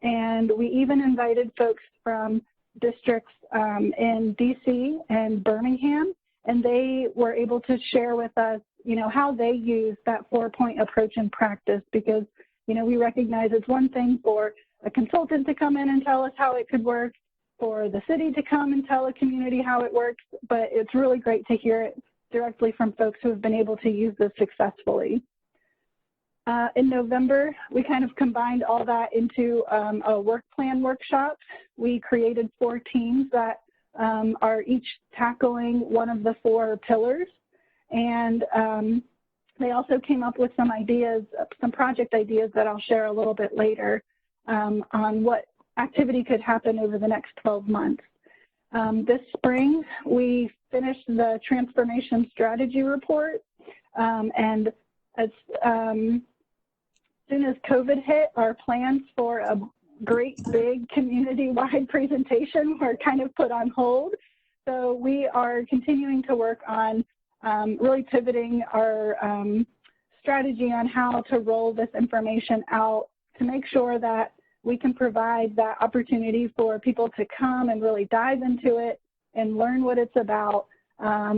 And we even invited folks from districts in DC and Birmingham, and they were able to share with us, you know, how they use that 4-point approach in practice, because, you know, we recognize it's one thing for a consultant to come in and tell us how it could work, for the city to come and tell a community how it works, but it's really great to hear it directly from folks who have been able to use this successfully. In November, we kind of combined all that into a work plan workshop. We created 4 teams that are each tackling one of the 4 pillars. And they also came up with some ideas, some project ideas that I'll share a little bit later on what activity could happen over the next 12 months. This spring, we finished the transformation strategy report, and as soon as COVID hit, our plans for a great big community-wide presentation were kind of put on hold. So we are continuing to work on really pivoting our strategy on how to roll this information out to make sure that we can provide that opportunity for people to come and really dive into it and learn what it's about,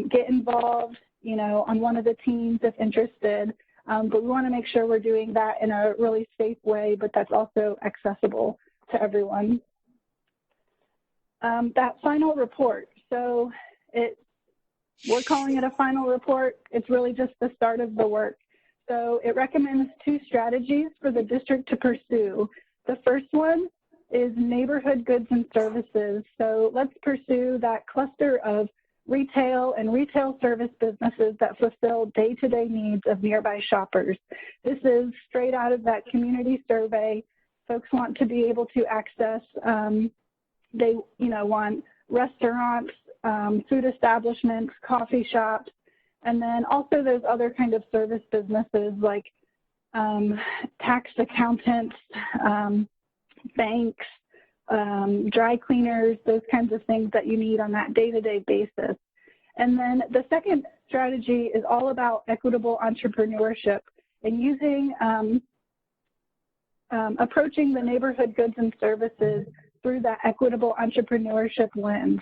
get involved, you know, on one of the teams if interested. But we want to make sure we're doing that in a really safe way, but that's also accessible to everyone. That final report. So we're calling it a final report. It's really just the start of the work. So it recommends 2 strategies for the district to pursue. The first one is neighborhood goods and services. So let's pursue that cluster of retail and retail service businesses that fulfill day-to-day needs of nearby shoppers. This is straight out of that community survey. Folks want to be able to access, they want restaurants, food establishments, coffee shops, and then also those other kind of service businesses like tax accountants, banks, dry cleaners, those kinds of things that you need on that day-to-day basis. And then the second strategy is all about equitable entrepreneurship and using, approaching the neighborhood goods and services through that equitable entrepreneurship lens.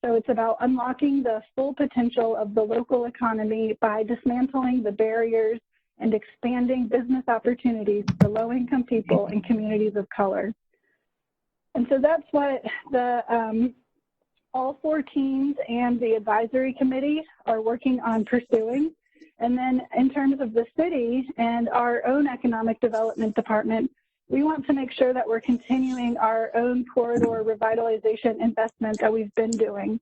So it's about unlocking the full potential of the local economy by dismantling the barriers and expanding business opportunities for low-income people and communities of color. And so that's what the all 4 teams and the advisory committee are working on pursuing. And then in terms of the city and our own economic development department, we want to make sure that we're continuing our own corridor revitalization investment that we've been doing.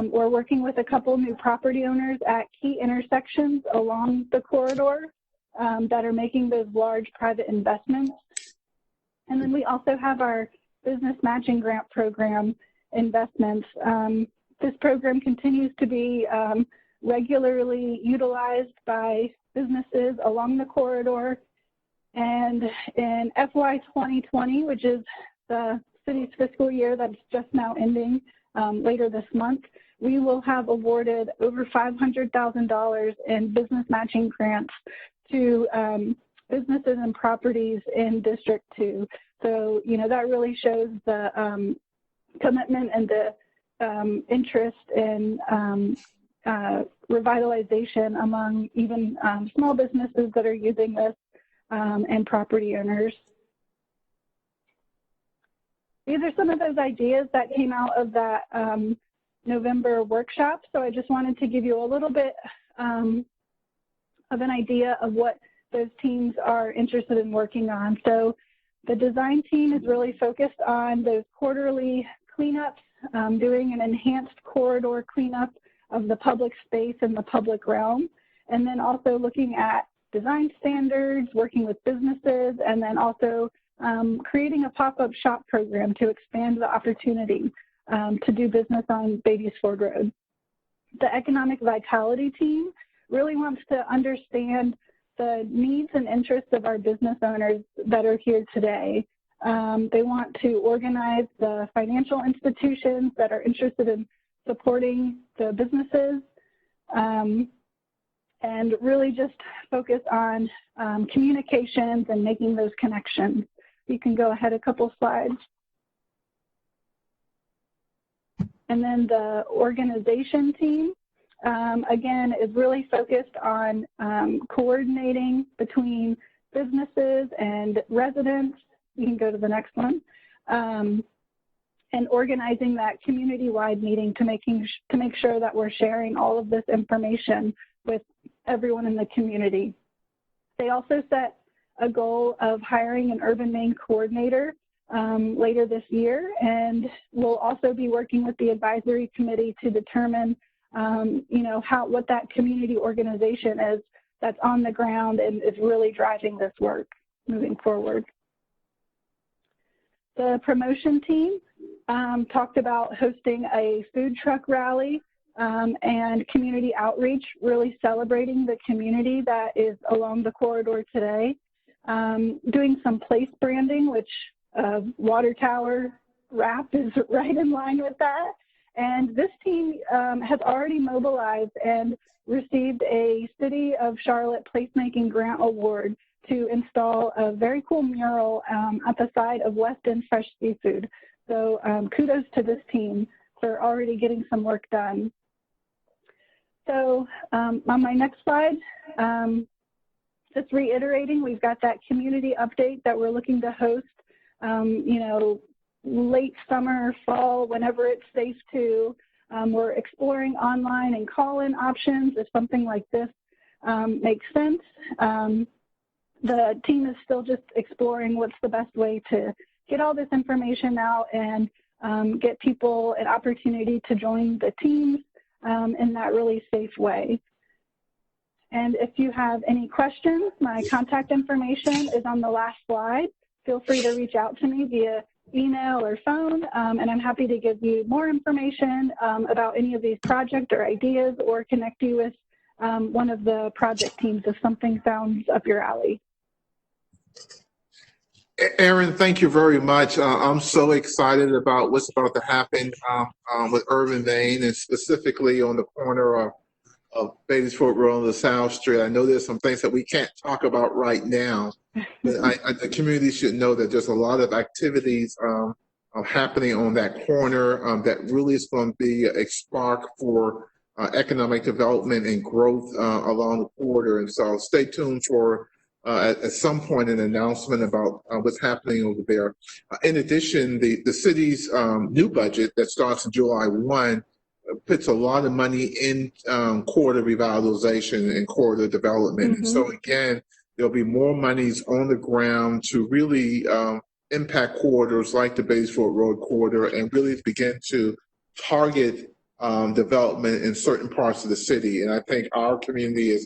We're working with a couple new property owners at key intersections along the corridor that are making those large private investments. And then we also have our business matching grant program investments. This program continues to be regularly utilized by businesses along the corridor. And in FY 2020, which is the city's fiscal year that's just now ending later this month, we will have awarded over $500,000 in business matching grants to businesses and properties in District 2. So, you know, that really shows the commitment and the interest in revitalization among even small businesses that are using this and property owners. These are some of those ideas that came out of that November workshop. So I just wanted to give you a little bit of an idea of what those teams are interested in working on. So the design team is really focused on those quarterly cleanups, doing an enhanced corridor cleanup of the public space and the public realm, and then also looking at design standards, working with businesses, and then also creating a pop-up shop program to expand the opportunity to do business on Beatties Ford Road. The economic vitality team really wants to understand the needs and interests of our business owners that are here today. They want to organize the financial institutions that are interested in supporting the businesses, and really just focus on communications and making those connections. You can go ahead a couple slides. And then the organization team, again, is really focused on coordinating between businesses and residents. You can go to the next one. And organizing that community-wide meeting to make sure that we're sharing all of this information with everyone in the community. They also set a goal of hiring an urban main coordinator later this year, and we'll also be working with the advisory committee to determine, you know, what that community organization is that's on the ground and is really driving this work moving forward. The promotion team talked about hosting a food truck rally and community outreach, really celebrating the community that is along the corridor today. Doing some place branding, which water tower wrap is right in line with that. And this team has already mobilized and received a City of Charlotte Placemaking Grant Award to install a very cool mural at the side of West End Fresh Seafood. So kudos to this team for already getting some work done. So on my next slide, just reiterating, we've got that community update that we're looking to host, you know, late summer, fall, whenever it's safe to. We're exploring online and call-in options if something like this makes sense. The team is still just exploring what's the best way to get all this information out and get people an opportunity to join the teams in that really safe way. And if you have any questions, my contact information is on the last slide. Feel free to reach out to me via email or phone, and I'm happy to give you more information about any of these projects or ideas, or connect you with one of the project teams if something sounds up your alley. Aaron, thank you very much. I'm so excited about what's about to happen with Urban Vein, and specifically on the corner of Beatties Ford Road and LaSalle Street. I know there's some things that we can't talk about right now, but the community should know that there's a lot of activities happening on that corner that really is going to be a spark for economic development and growth along the corridor. And so stay tuned for at some point an announcement about what's happening over there. In addition, the city's new budget that starts in July 1 puts a lot of money in corridor revitalization and corridor development. And so again, there'll be more monies on the ground to really impact corridors like the Batesville Road corridor and really begin to target development in certain parts of the city. And I think our community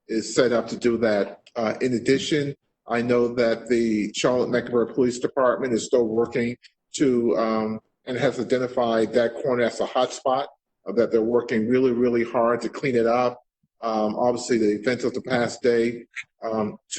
is set up to do that. In addition, I know that the Charlotte-Mecklenburg Police Department is still working to and has identified that corner as a hotspot, that they're working really, really hard to clean it up. Obviously, the events of the past 2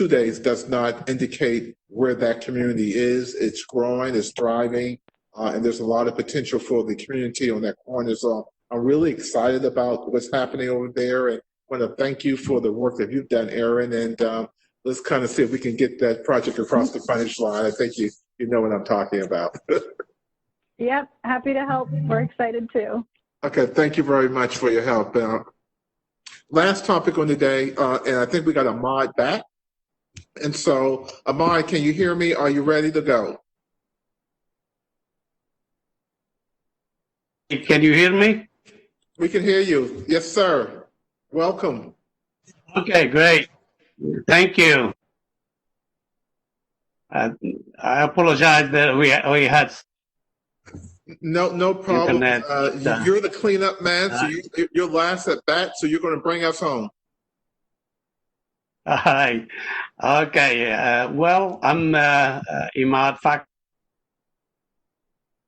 days does not indicate where that community is. It's growing, it's thriving, and there's a lot of potential for the community on that corner. So I'm really excited about what's happening over there, and I want to thank you for the work that you've done, Aaron, and let's kind of see if we can get that project across the finish line. I think you know what I'm talking about. Yep, happy to help. We're excited too. Okay, thank you very much for your help. Last topic on the day, and I think we got Ahmad back. And so, Ahmad, can you hear me? Are you ready to go? Can you hear me? We can hear you. Yes, sir. Welcome. Okay, great. Thank you. I apologize that we had No problem. internet. You're the cleanup man, so you're last at bat, so you're going to bring us home. All right. Okay. Well, I'm Imad Fak,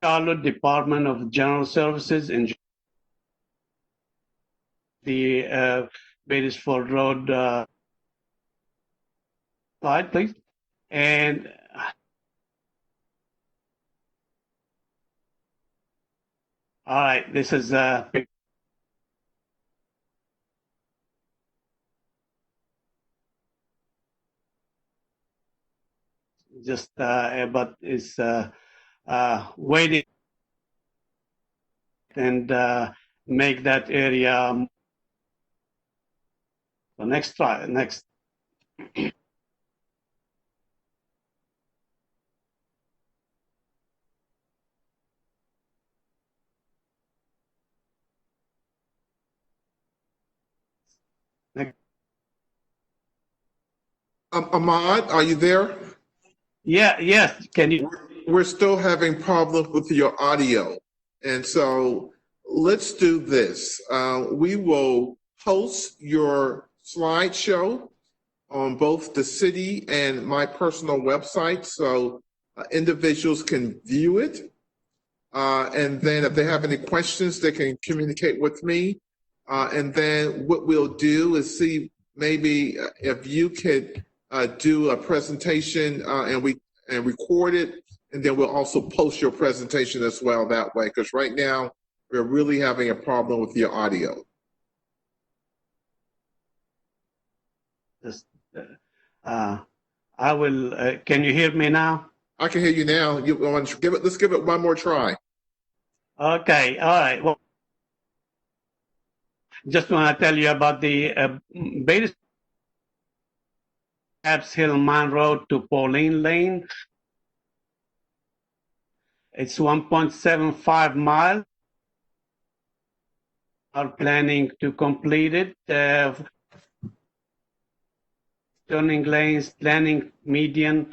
Charlotte Department of General Services in the Batesford Road slide, please. And all right, this is just but it's waiting and make that area the next try next. Ahmad, are you there? Yeah, yes. Can you? We're still having problems with your audio. And so let's do this. We will post your slideshow on both the city and my personal website so individuals can view it. And then if they have any questions, they can communicate with me. And then what we'll do is see maybe if you could do a presentation and record it, and then we'll also post your presentation as well that way, because right now we're really having a problem with your audio. I will. Can you hear me now? I can hear you now. You want to give it? Let's give it one more try. Okay. All right. Well, just want to tell you about the Batesville Caps Hill Mine Road to Pauline Lane. It's 1.75 miles. Are planning to complete it. Turning lanes, planning median.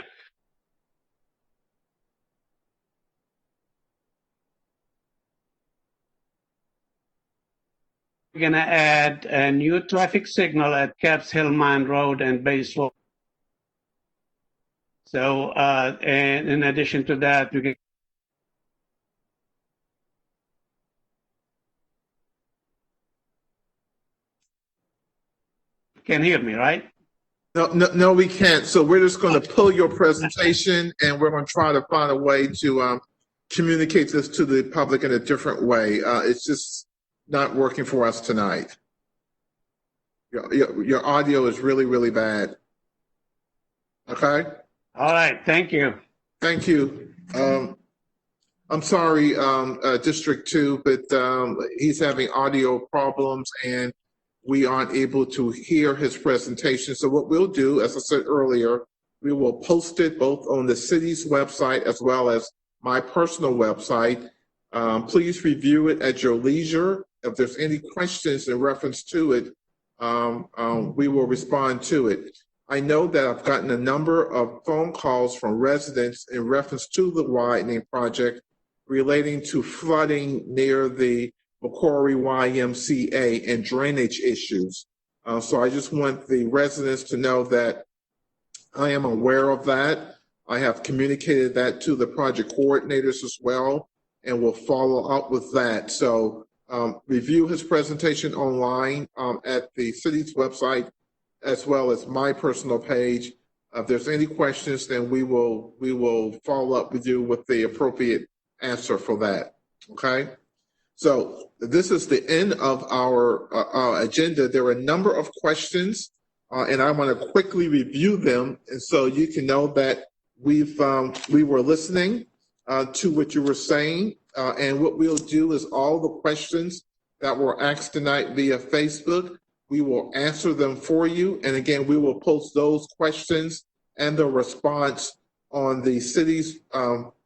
We're going to add a new traffic signal at Caps Hill Mine Road and Batesville. So, and in addition to that, we can hear me, right? No, we can't. So we're just going to pull your presentation, and we're going to try to find a way to communicate this to the public in a different way. It's just not working for us tonight. Your audio is really, really bad. Okay? All right. Thank you. Thank you. I'm sorry, District 2, but he's having audio problems and we aren't able to hear his presentation. So what we'll do, as I said earlier, we will post it both on the city's website as well as my personal website. Please review it at your leisure. If there's any questions in reference to it, we will respond to it. I know that I've gotten a number of phone calls from residents in reference to the widening project relating to flooding near the Macquarie YMCA and drainage issues. So I just want the residents to know that I am aware of that. I have communicated that to the project coordinators as well, and will follow up with that. So review his presentation online at the city's website, as well as my personal page. If there's any questions, then we will follow up with you with the appropriate answer for that. Okay. So this is the end of our agenda. There are a number of questions, and I want to quickly review them, and so you can know that we were listening to what you were saying. And what we'll do is all the questions that were asked tonight via Facebook, we will answer them for you. And again, we will post those questions and the response on the city's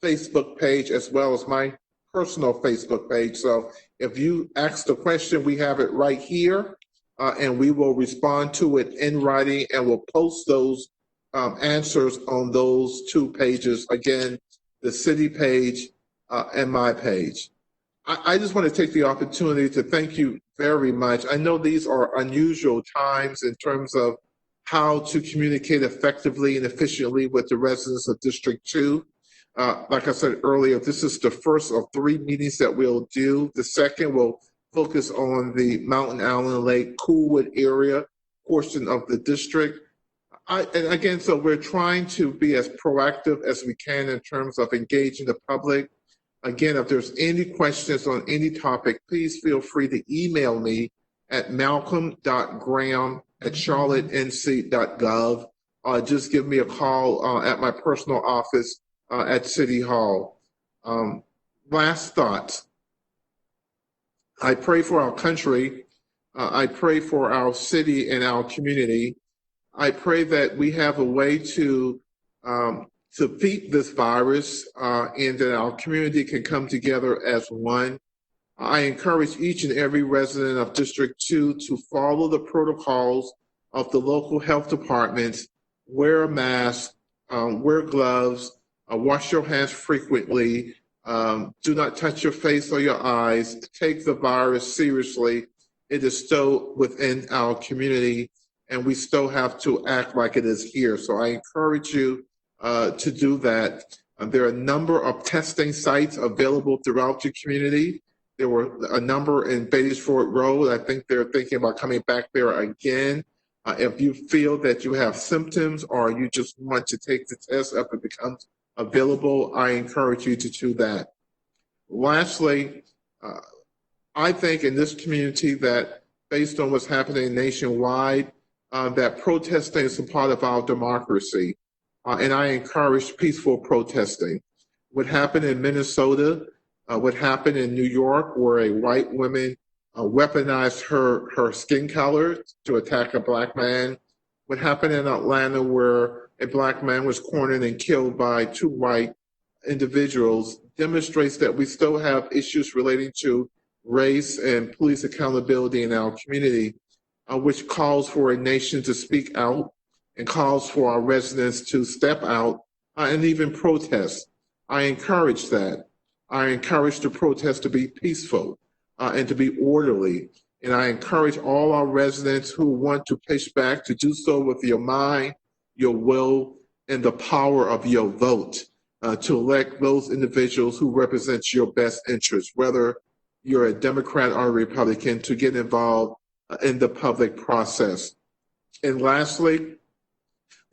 Facebook page, as well as my personal Facebook page. So if you ask the question, we have it right here, and we will respond to it in writing, and we'll post those answers on those two pages. Again, the city page and my page. I just want to take the opportunity to thank you very much. I know these are unusual times in terms of how to communicate effectively and efficiently with the residents of District 2. Like I said earlier, this is the first of 3 meetings that we'll do. The second will focus on the Mountain Island Lake Coolwood area portion of the district. And again, so we're trying to be as proactive as we can in terms of engaging the public. Again, if there's any questions on any topic, please feel free to email me at malcolm.graham@charlottenc.gov. Just give me a call at my personal office at City Hall. Last thoughts. I pray for our country. I pray for our city and our community. I pray that we have a way to beat this virus and that our community can come together as one. I encourage each and every resident of District 2 to follow the protocols of the local health departments, wear a mask, wear gloves, wash your hands frequently, do not touch your face or your eyes, take the virus seriously. It is still within our community, and we still have to act like it is here. So I encourage you to do that. There are a number of testing sites available throughout your community. There were a number in Beattyford Road. I think they're thinking about coming back there again. If you feel that you have symptoms or you just want to take the test if it becomes available, I encourage you to do that. Lastly, I think in this community that based on what's happening nationwide, that protesting is a part of our democracy. And I encourage peaceful protesting. What happened in Minnesota, what happened in New York, where a white woman weaponized her skin color to attack a black man. What happened in Atlanta, where a black man was cornered and killed by 2 white individuals, demonstrates that we still have issues relating to race and police accountability in our community, which calls for a nation to speak out and calls for our residents to step out and even protest. I encourage that. I encourage the protest to be peaceful and to be orderly. And I encourage all our residents who want to push back to do so with your mind, your will, and the power of your vote to elect those individuals who represent your best interests, whether you're a Democrat or a Republican, to get involved in the public process. And lastly,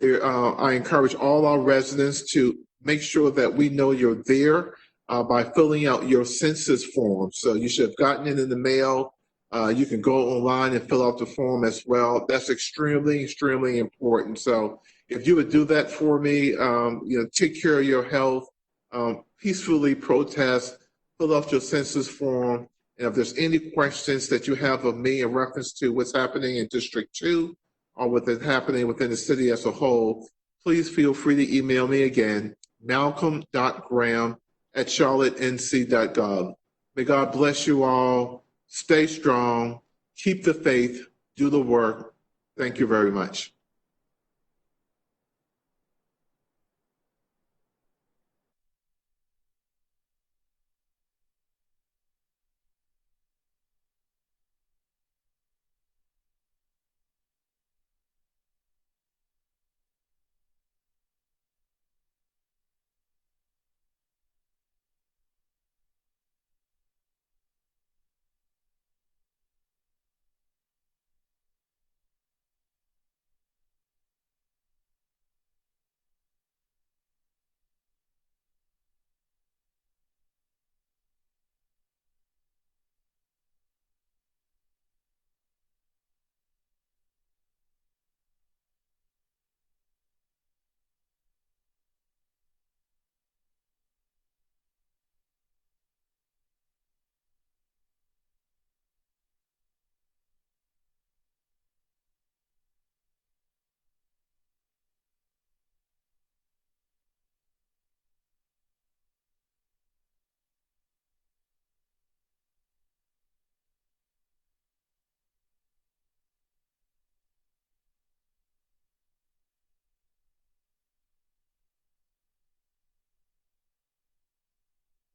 I encourage all our residents to make sure that we know you're there by filling out your census form. So you should have gotten it in the mail. You can go online and fill out the form as well. That's extremely, extremely important. So if you would do that for me, take care of your health, peacefully protest, fill out your census form. And if there's any questions that you have of me in reference to what's happening in District 2 or what's happening within the city as a whole, please feel free to email me again, malcolm.graham@charlottenc.gov. May God bless you all. Stay strong. Keep the faith. Do the work. Thank you very much.